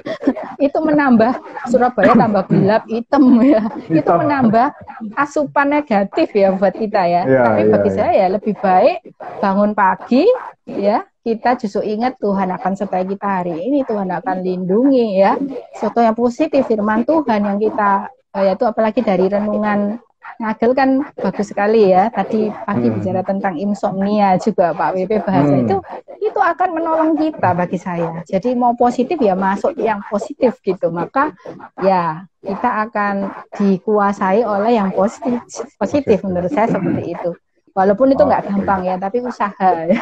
Itu menambah Surabaya tambah gelap hitam ya. Itu menambah asupan negatif ya buat kita ya. Tapi bagi saya ya lebih baik bangun pagi ya. Kita justru ingat Tuhan akan sertai kita hari ini, Tuhan akan lindungi ya. Sesuatu yang positif, firman Tuhan yang kita, yaitu apalagi dari renungan Ngagel kan bagus sekali ya. Tadi pagi bicara tentang insomnia juga Pak WP bahasa itu akan menolong kita bagi saya. Jadi mau positif ya masuk yang positif gitu. Maka ya kita akan dikuasai oleh yang positif menurut saya seperti itu. Walaupun itu nggak gampang ya, tapi usaha ya.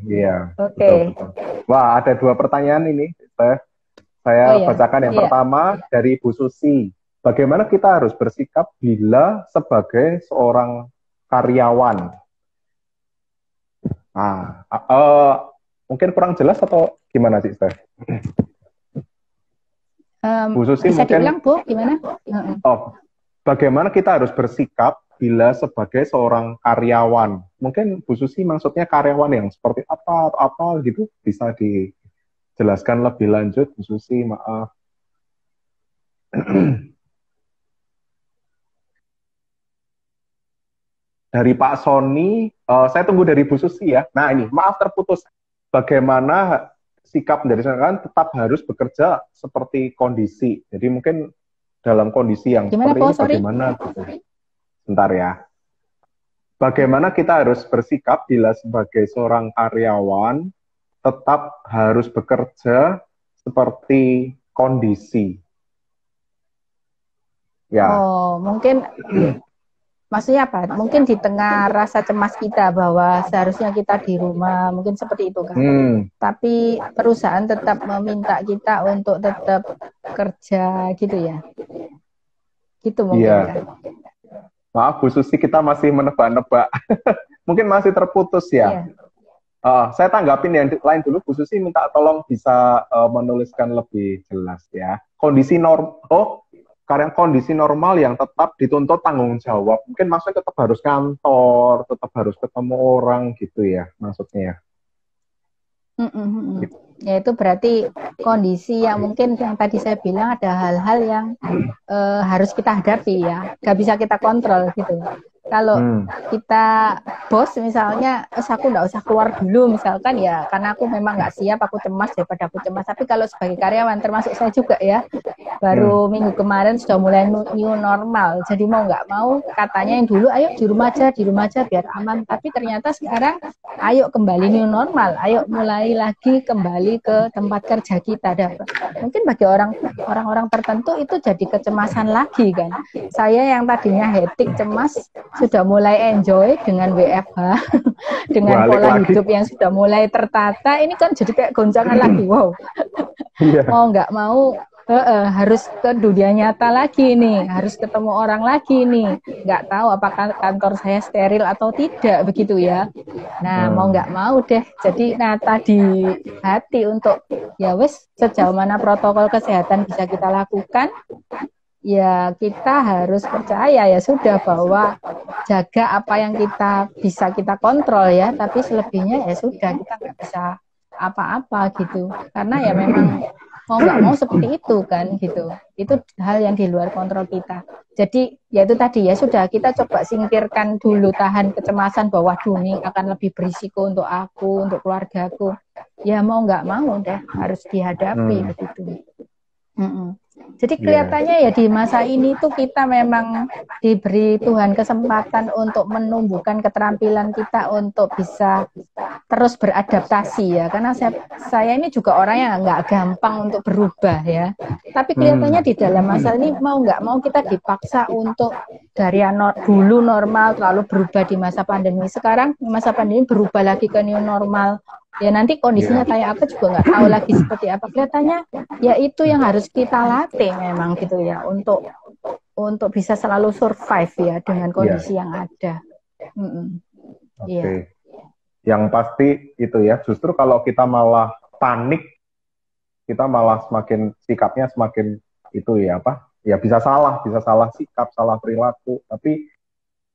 Iya. Betul. Wah, ada 2 pertanyaan ini. Saya bacakan yang pertama dari Bu Susi. Bagaimana kita harus bersikap bila sebagai seorang karyawan? Mungkin kurang jelas atau gimana sih, Steph? Bu Susi bisa mungkin. Diulang, Bu, gimana? Bagaimana kita harus bersikap bila sebagai seorang karyawan? Mungkin Bu Susi maksudnya karyawan yang seperti apa atau apa gitu, bisa dijelaskan lebih lanjut Bu Susi, maaf. Dari Pak Sony, saya tunggu dari Bu Susi ya. Nah ini, maaf terputus. Bagaimana sikap dari sekarang tetap harus bekerja seperti kondisi. Jadi mungkin dalam kondisi yang seperti ini bagaimana gitu. Bentar ya. Bagaimana kita harus bersikap bila sebagai seorang karyawan tetap harus bekerja seperti kondisi? Ya. Mungkin maksudnya apa? Mungkin di tengah rasa cemas kita bahwa seharusnya kita di rumah, mungkin seperti itu kan. Tapi perusahaan tetap meminta kita untuk tetap kerja gitu ya. Gitu mungkin kan. Maaf Bu Susi, kita masih menebak-nebak. Mungkin masih terputus ya. Saya tanggapin yang lain dulu. Bu Susi minta tolong bisa menuliskan lebih jelas ya. Kondisi normal yang tetap dituntut tanggung jawab. Mungkin maksudnya tetap harus kantor, tetap harus ketemu orang gitu ya maksudnya. Ya itu berarti kondisi yang mungkin yang tadi saya bilang ada hal-hal yang harus kita hadapi ya, nggak bisa kita kontrol gitu. Kalau kita bos misalnya, aku nggak usah keluar dulu misalkan ya, karena aku memang nggak siap, aku cemas daripada aku cemas. Tapi kalau sebagai karyawan, termasuk saya juga ya, baru minggu kemarin sudah mulai new normal. Jadi mau nggak mau katanya yang dulu, ayo di rumah aja biar aman. Tapi ternyata sekarang, ayo kembali new normal, ayo mulai lagi kembali ke tempat kerja kita. Mungkin bagi orang-orang tertentu itu jadi kecemasan lagi kan. Saya yang tadinya hektik, cemas, sudah mulai enjoy dengan WFH, dengan pola hidup yang sudah mulai tertata, ini kan jadi kayak goncangan lagi, wow. Mau nggak mau, harus ke dunia nyata lagi nih, harus ketemu orang lagi nih, nggak tahu apakah kantor saya steril atau tidak, begitu ya. Nah, mau nggak mau deh, jadi nata di hati untuk, ya wes, sejauh mana protokol kesehatan bisa kita lakukan, ya kita harus percaya ya sudah bahwa jaga apa yang kita bisa kita kontrol ya, tapi selebihnya ya sudah kita nggak bisa apa-apa gitu, karena ya memang mau nggak mau seperti itu kan gitu. Itu hal yang di luar kontrol kita. Jadi ya itu tadi ya sudah kita coba singkirkan dulu, tahan kecemasan bahwa dunia akan lebih berisiko untuk aku, untuk keluargaku. Ya mau nggak mau deh harus dihadapi begitu. Jadi kelihatannya ya di masa ini tuh kita memang diberi Tuhan kesempatan untuk menumbuhkan keterampilan kita untuk bisa terus beradaptasi ya. Karena saya ini juga orang yang nggak gampang untuk berubah ya. Tapi kelihatannya di dalam masa ini mau nggak mau kita dipaksa untuk dari yang dulu normal lalu berubah di masa pandemi. Sekarang masa pandemi berubah lagi ke new normal. Ya nanti kondisinya kayak apa juga nggak tahu lagi seperti apa. Kelihatannya ya itu yang harus kita latih memang gitu ya untuk bisa selalu survive ya dengan kondisi yang ada. Oke. Yang pasti itu ya, justru kalau kita malah panik, kita malah semakin sikapnya semakin itu ya apa? Ya bisa salah sikap, salah perilaku. Tapi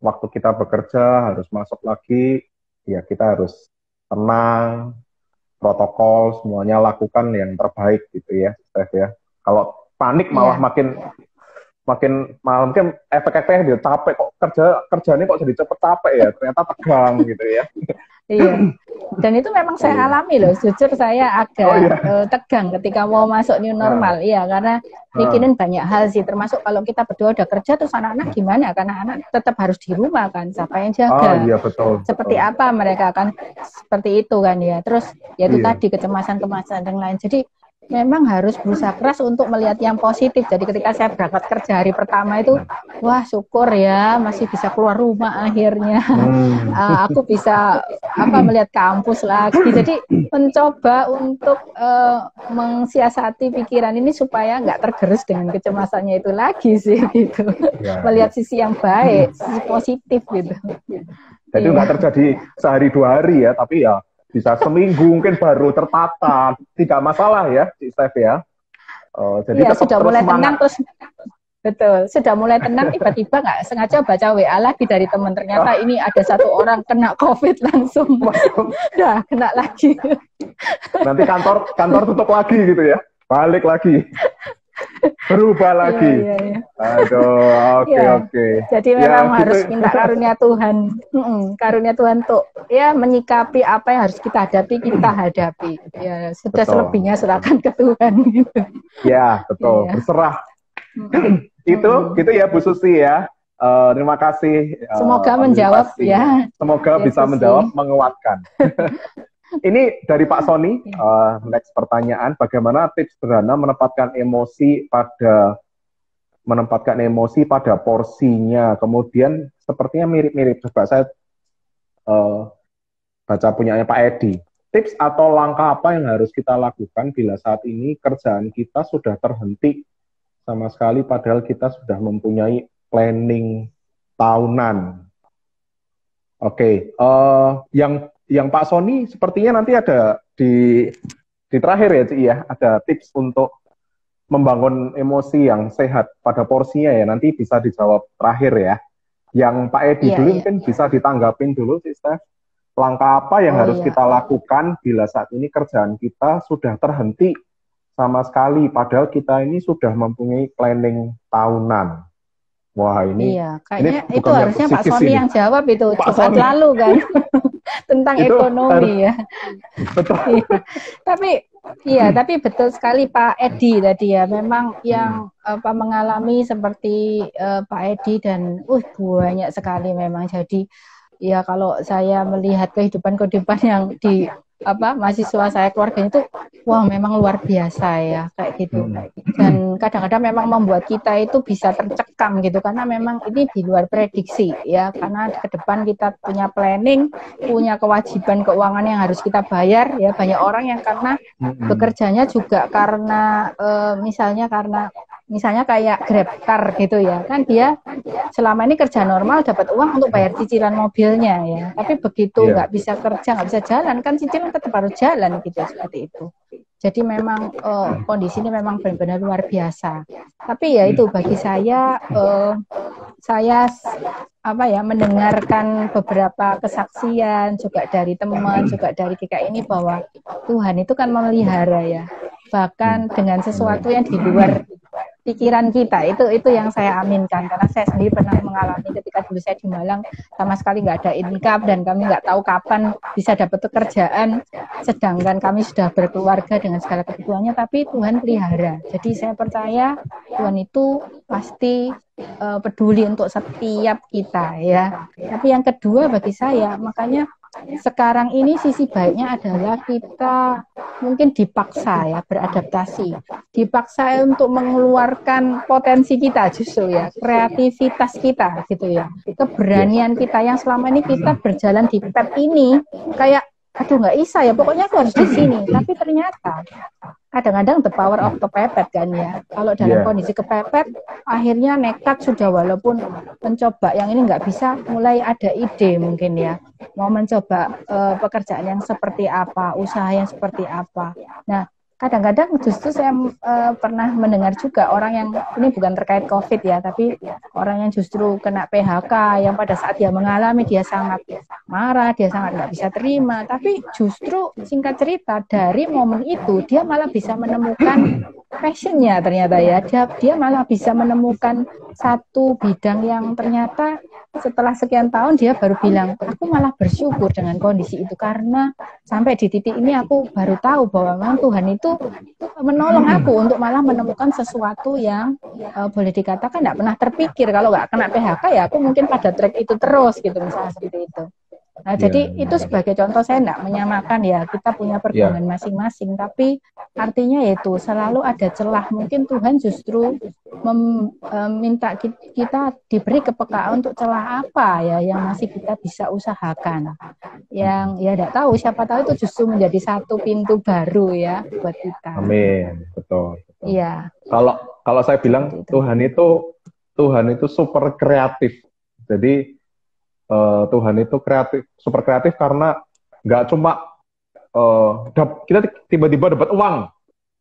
waktu kita bekerja harus masuk lagi, ya kita harus tenang, protokol semuanya lakukan yang terbaik gitu ya, Steph ya. Kalau panik malah makin efek-efeknya dia capek kok kerjanya kok jadi cepet capek ya, ternyata tegang gitu ya. Iya. Dan itu memang saya alami loh, jujur saya agak tegang ketika mau masuk new normal. Iya, karena mikirin banyak hal sih, termasuk kalau kita berdua udah kerja terus anak-anak gimana? Karena anak tetap harus di rumah kan, siapa yang jaga? Iya, betul. Seperti apa mereka kan seperti itu kan ya. Terus ya itu tadi kecemasan dan lain. Jadi memang harus berusaha keras untuk melihat yang positif. Jadi ketika saya berangkat kerja hari pertama itu, wah syukur ya masih bisa keluar rumah akhirnya. Aku bisa melihat kampus lagi. Jadi mencoba untuk mensiasati pikiran ini supaya nggak tergerus dengan kecemasannya itu lagi sih gitu. Melihat sisi yang baik, sisi positif gitu. Jadi nggak terjadi sehari 2 hari ya, tapi ya bisa seminggu mungkin baru tertata, tidak masalah ya, Steph ya. Jadi ya, sudah mulai tenang terus, betul, sudah mulai tenang tiba-tiba nggak sengaja baca WA lagi dari teman, ternyata ini ada satu orang kena COVID langsung, udah kena lagi. Nanti kantor tutup lagi gitu ya, balik lagi. Berubah lagi. Iya. Aduh, oke. Jadi memang harus minta karunia Tuhan untuk ya menyikapi apa yang harus kita hadapi. Ya, sudah selebihnya serahkan ke Tuhan gitu. Ya, betul. Berserah. Itu ya Bu Susi ya. Terima kasih. Semoga menjawab ya. Semoga bisa menjawab, menguatkan. Ini dari Pak Sony, next pertanyaan, bagaimana tips sederhana menempatkan emosi pada porsinya, kemudian sepertinya mirip-mirip, coba saya baca punyanya Pak Edi. Tips atau langkah apa yang harus kita lakukan bila saat ini kerjaan kita sudah terhenti sama sekali, padahal kita sudah mempunyai planning tahunan. Oke, yang Pak Sony sepertinya nanti ada di terakhir ya, Ci ya, ada tips untuk membangun emosi yang sehat pada porsinya ya, nanti bisa dijawab terakhir ya. Yang Pak Edi dulu mungkin bisa ditanggapin dulu, Ci Steph. Langkah apa yang harus kita lakukan bila saat ini kerjaan kita sudah terhenti sama sekali, padahal kita ini sudah mempunyai planning tahunan. Wah ini, kayaknya ini itu harusnya Pak Sony yang jawab itu, Jumat lalu kan. Tentang itu ekonomi ya. Betul. Tapi betul sekali Pak Edi tadi ya. Memang yang mengalami seperti Pak Edi dan banyak sekali memang. Jadi ya kalau saya melihat kehidupan yang di mahasiswa saya, keluarganya itu memang luar biasa ya kayak gitu. Dan kadang-kadang memang membuat kita itu bisa tercekam gitu, karena memang ini di luar prediksi ya, karena ke depan kita punya planning, punya kewajiban keuangan yang harus kita bayar ya. Banyak orang yang karena bekerjanya juga karena misalnya kayak Grab Car gitu ya, kan dia selama ini kerja normal dapat uang untuk bayar cicilan mobilnya ya, tapi begitu nggak bisa kerja, nggak bisa jalan, kan cicilan tetap harus jalan gitu, seperti itu. Jadi memang kondisi ini memang benar-benar luar biasa. Tapi ya itu bagi saya mendengarkan beberapa kesaksian juga dari teman, juga dari GKI ini, bahwa Tuhan itu kan memelihara ya. bahkan dengan sesuatu yang di luar pikiran kita. Itu yang saya aminkan, karena saya sendiri pernah mengalami ketika dulu saya di Malang sama sekali nggak ada income dan kami nggak tahu kapan bisa dapat pekerjaan, sedangkan kami sudah berkeluarga dengan segala kebutuhannya, tapi Tuhan pelihara. Jadi saya percaya Tuhan itu pasti peduli untuk setiap kita ya. Tapi yang kedua bagi saya, makanya sekarang ini sisi baiknya adalah kita mungkin dipaksa ya beradaptasi, dipaksa untuk mengeluarkan potensi kita justru ya, kreativitas kita gitu ya, keberanian kita yang selama ini kita berjalan di pet ini kayak aduh nggak bisa ya, pokoknya aku harus di sini, tapi ternyata kadang-kadang the power of kepepet kan ya. Kalau dalam kondisi kepepet, akhirnya nekat sudah, walaupun mencoba yang ini nggak bisa, mulai ada ide mungkin ya, mau mencoba pekerjaan yang seperti apa, usaha yang seperti apa. Nah, kadang-kadang justru saya pernah mendengar juga orang yang, ini bukan terkait COVID ya, tapi orang yang justru kena PHK, yang pada saat dia mengalami, dia sangat marah, dia sangat nggak bisa terima, tapi justru singkat cerita, dari momen itu, dia malah bisa menemukan passionnya ternyata ya, dia malah bisa menemukan satu bidang yang ternyata setelah sekian tahun dia baru bilang, aku malah bersyukur dengan kondisi itu, karena sampai di titik ini aku baru tahu bahwa memang Tuhan itu menolong aku untuk malah menemukan sesuatu yang boleh dikatakan nggak pernah terpikir. Kalau nggak kena PHK ya aku mungkin pada track itu terus gitu, misalnya seperti itu. Nah, jadi itu sebagai contoh, saya tidak menyamakan ya, kita punya pergumulan masing-masing, tapi artinya yaitu selalu ada celah. Mungkin Tuhan justru meminta kita diberi kepekaan untuk celah apa ya yang masih kita bisa usahakan. Yang ya tidak tahu, siapa tahu itu justru menjadi satu pintu baru ya buat kita. Amin, betul. Iya. Kalau saya bilang Tuhan itu super kreatif. Jadi Tuhan itu super kreatif karena nggak cuma kita tiba-tiba dapat uang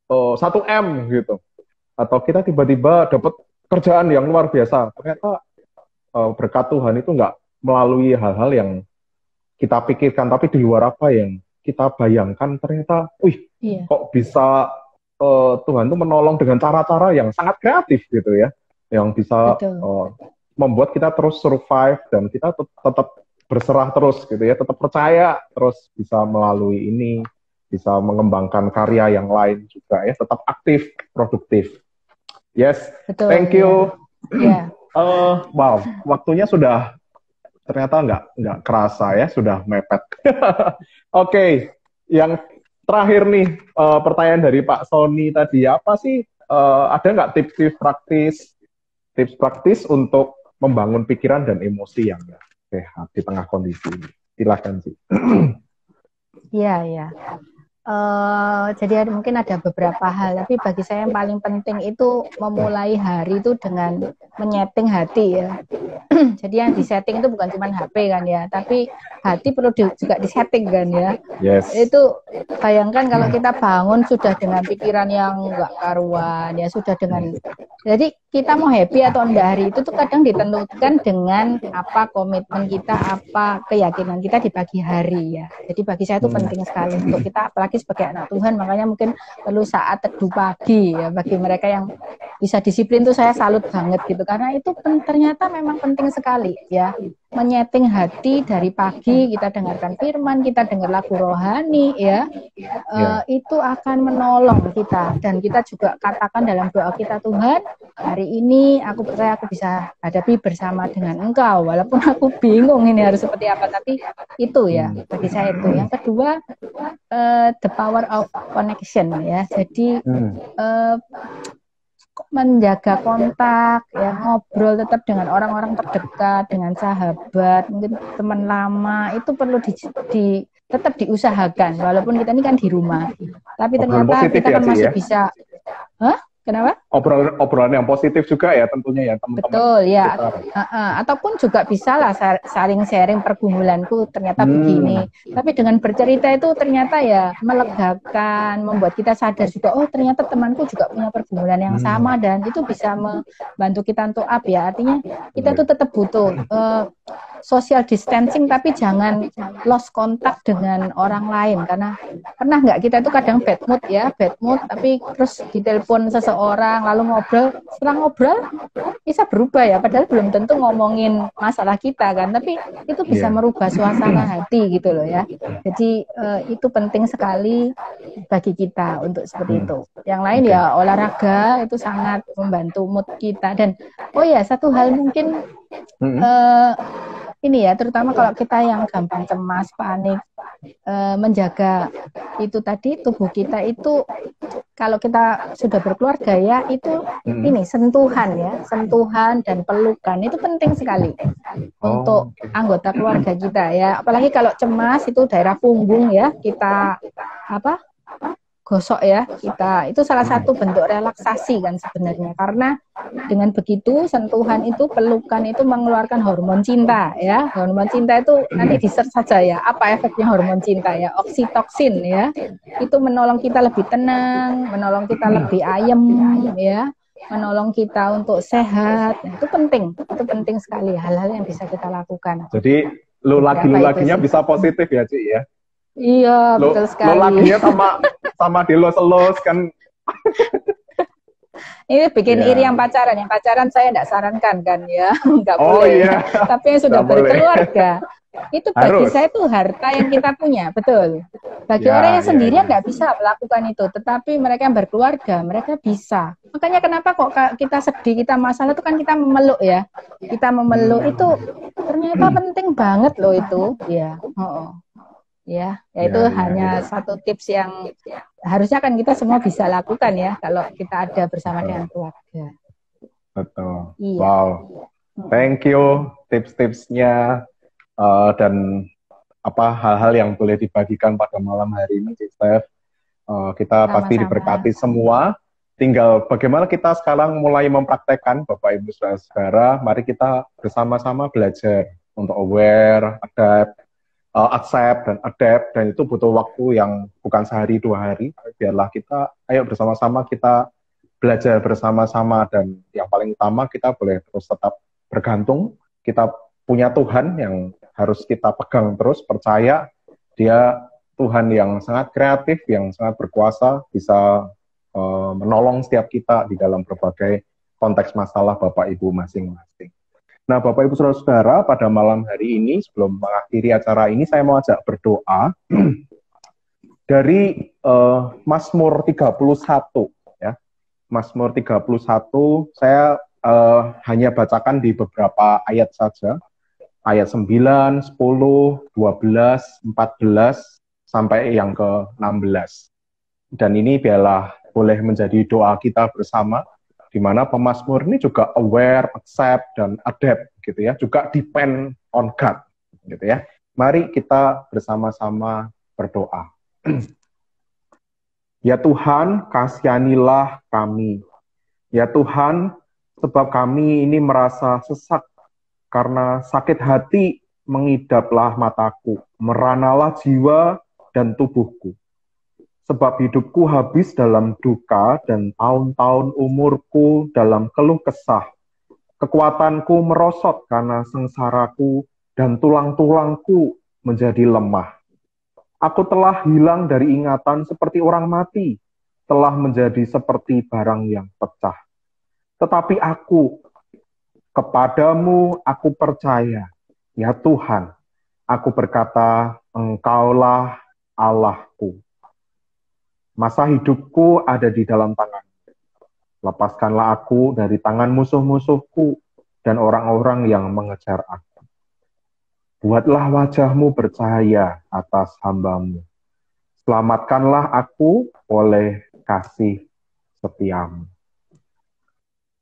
1 M gitu, atau kita tiba-tiba dapat kerjaan yang luar biasa. Ternyata berkat Tuhan itu nggak melalui hal-hal yang kita pikirkan, tapi di luar apa yang kita bayangkan. Ternyata, kok bisa Tuhan itu menolong dengan cara-cara yang sangat kreatif gitu ya, yang bisa membuat kita terus survive dan kita tetap berserah terus gitu ya, tetap percaya terus bisa melalui ini, bisa mengembangkan karya yang lain juga ya, tetap aktif, produktif. Yes, betul, thank you. Yeah. Wow, waktunya sudah ternyata nggak kerasa ya, sudah mepet. Oke, yang terakhir nih, pertanyaan dari Pak Sony tadi, apa sih, ada nggak tips praktis untuk membangun pikiran dan emosi yang sehat di tengah kondisi ini? Silakan sih. Iya. Jadi mungkin ada beberapa hal, tapi bagi saya yang paling penting itu memulai hari itu dengan menyeting hati ya. Jadi yang disetting itu bukan cuma HP kan ya, tapi hati perlu juga disetting kan ya. Yes. Itu bayangkan kalau kita bangun sudah dengan pikiran yang enggak karuan ya, sudah dengan, jadi kita mau happy atau enggak hari itu tuh kadang ditentukan dengan apa komitmen kita, apa keyakinan kita di pagi hari ya. Jadi bagi saya itu penting sekali untuk kita, apalagi sebagai anak Tuhan, makanya mungkin perlu saat teduh pagi ya, bagi mereka yang bisa disiplin tuh saya salut banget gitu, karena itu ternyata memang penting sekali ya, menyeting hati dari pagi, kita dengarkan firman, kita dengar lagu rohani ya, itu akan menolong kita, dan kita juga katakan dalam doa kita, Tuhan hari ini aku percaya aku bisa hadapi bersama dengan Engkau, walaupun aku bingung ini harus seperti apa, tapi itu ya bagi saya itu. Yang kedua, the power of connection ya, jadi menjaga kontak ya, ngobrol tetap dengan orang-orang terdekat, dengan sahabat, mungkin teman lama, itu perlu tetap diusahakan, walaupun kita ini kan di rumah, tapi ternyata kita kan masih bisa. Kenapa? Obrolan yang positif juga ya tentunya ya teman-teman. Betul ya. Ataupun juga bisa lah saling sharing pergumulanku ternyata begini. Tapi dengan bercerita itu ternyata ya melegakan, membuat kita sadar juga, oh ternyata temanku juga punya pergumulan yang sama, dan itu bisa membantu kita untuk up ya. Artinya kita tuh tetap butuh social distancing tapi jangan lost kontak dengan orang lain. Karena pernah nggak kita itu kadang bad mood tapi terus ditelepon seseorang lalu setelah ngobrol bisa berubah ya, padahal belum tentu ngomongin masalah kita kan, tapi itu bisa merubah suasana hati gitu loh ya. Jadi itu penting sekali bagi kita untuk seperti itu. Yang lain ya olahraga itu sangat membantu mood kita. Dan satu hal mungkin ini ya, terutama kalau kita yang gampang cemas, panik, menjaga itu tadi tubuh kita itu, kalau kita sudah berkeluarga ya itu ini sentuhan dan pelukan itu penting sekali untuk anggota keluarga kita ya. Apalagi kalau cemas itu daerah punggung ya, kita gosok ya, kita itu salah satu bentuk relaksasi kan sebenarnya, karena dengan begitu sentuhan itu, pelukan itu mengeluarkan hormon cinta ya. Hormon cinta itu nanti di-search saja ya, apa efeknya hormon cinta ya, oksitoksin ya, itu menolong kita lebih tenang, menolong kita lebih ayem ya, menolong kita untuk sehat. Itu penting sekali hal-hal yang bisa kita lakukan. Jadi lu laginya bisa positif ya Ci ya. Iya, betul sekali. Lo laginya sama dilos-elos kan. Ini bikin iri yang pacaran. Yang pacaran saya enggak sarankan kan ya. Enggak boleh. Iya. Tapi yang sudah berkeluarga, itu bagi saya itu harta yang kita punya, betul. Bagi orang yang sendirian enggak bisa melakukan itu, tetapi mereka yang berkeluarga, mereka bisa. Makanya kenapa kok kita sedih, kita masalah itu kan kita memeluk ya. Kita memeluk itu ternyata penting banget loh itu. Ya. Ya, itu hanya satu tips yang harusnya kan kita semua bisa lakukan ya kalau kita ada bersama dengan keluarga. Betul. Iya. Wow. Thank you tips-tipsnya dan hal-hal yang boleh dibagikan pada malam hari ini, Steph. Kita pasti diberkati semua. Tinggal bagaimana kita sekarang mulai mempraktekkan, Bapak Ibu Saudara. Mari kita bersama-sama belajar untuk aware, accept dan adapt, dan itu butuh waktu yang bukan sehari 2 hari. Biarlah kita ayo bersama-sama kita belajar bersama-sama, dan yang paling utama kita boleh terus tetap bergantung. Kita punya Tuhan yang harus kita pegang terus, percaya Dia Tuhan yang sangat kreatif, yang sangat berkuasa, bisa menolong setiap kita di dalam berbagai konteks masalah Bapak Ibu masing-masing. Nah, Bapak Ibu Saudara, pada malam hari ini, sebelum mengakhiri acara ini, saya mau ajak berdoa dari Mazmur 31. Ya. Mazmur 31, saya hanya bacakan di beberapa ayat saja. Ayat 9, 10, 12, 14, sampai yang ke-16. Dan ini biarlah boleh menjadi doa kita bersama, di mana pemazmur ini juga aware, accept, dan adapt, gitu ya, juga depend on God, gitu ya. Mari kita bersama-sama berdoa. Ya Tuhan, kasihanilah kami. Ya Tuhan, sebab kami ini merasa sesak, karena sakit hati mengidaplah mataku, meranalah jiwa dan tubuhku. Sebab hidupku habis dalam duka dan tahun-tahun umurku dalam keluh kesah. Kekuatanku merosot karena sengsaraku dan tulang-tulangku menjadi lemah. Aku telah hilang dari ingatan seperti orang mati, telah menjadi seperti barang yang pecah. Tetapi kepadamu aku percaya, ya Tuhan, aku berkata, Engkaulah Allahku. Masa hidupku ada di dalam tangan-Mu. Lepaskanlah aku dari tangan musuh-musuhku dan orang-orang yang mengejar aku. Buatlah wajah-Mu bercahaya atas hamba-Mu. Selamatkanlah aku oleh kasih setia-Mu.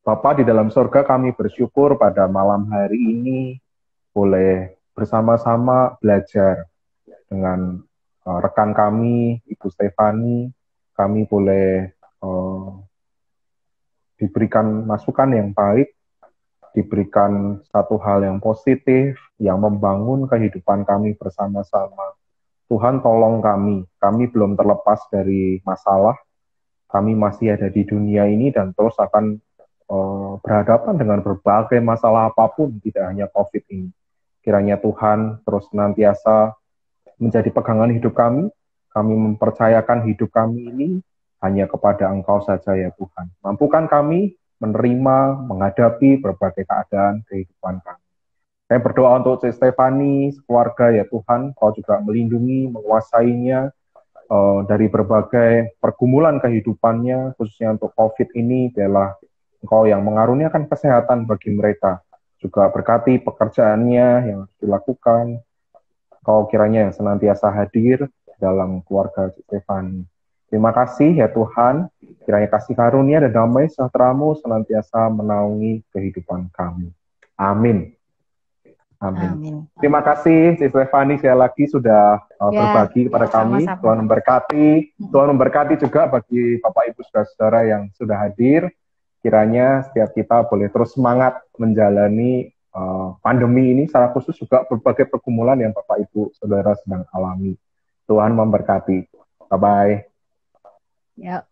Bapa di dalam surga, kami bersyukur pada malam hari ini boleh bersama-sama belajar dengan rekan kami, Ibu Stefani. Kami boleh diberikan masukan yang baik, diberikan satu hal yang positif, yang membangun kehidupan kami bersama-sama. Tuhan tolong kami belum terlepas dari masalah, kami masih ada di dunia ini dan terus akan berhadapan dengan berbagai masalah apapun, tidak hanya COVID ini. Kiranya Tuhan terus senantiasa menjadi pegangan hidup kami. Kami mempercayakan hidup kami ini hanya kepada Engkau saja ya Tuhan. Mampukan kami menerima, menghadapi berbagai keadaan kehidupan kami. Saya berdoa untuk Cik Stefani, keluarga ya Tuhan, Kau juga melindungi, menguasainya dari berbagai pergumulan kehidupannya, khususnya untuk COVID ini, biarlah Engkau yang mengaruniakan kesehatan bagi mereka. Juga berkati pekerjaannya yang harus dilakukan, Kau kiranya yang senantiasa hadir dalam keluarga Cik Stefani. Terima kasih ya Tuhan, kiranya kasih karunia dan damai sejahtera-Mu senantiasa menaungi kehidupan kami. Amin. Amin. Terima kasih Cik Stefani sekali lagi sudah berbagi kepada kami. Sama-sama. Tuhan memberkati. Tuhan memberkati juga bagi Bapak Ibu Saudara-saudara yang sudah hadir. Kiranya setiap kita boleh terus semangat menjalani pandemi ini, secara khusus juga berbagai pergumulan yang Bapak Ibu Saudara sedang alami. Tuhan memberkati. Bye-bye. Ya.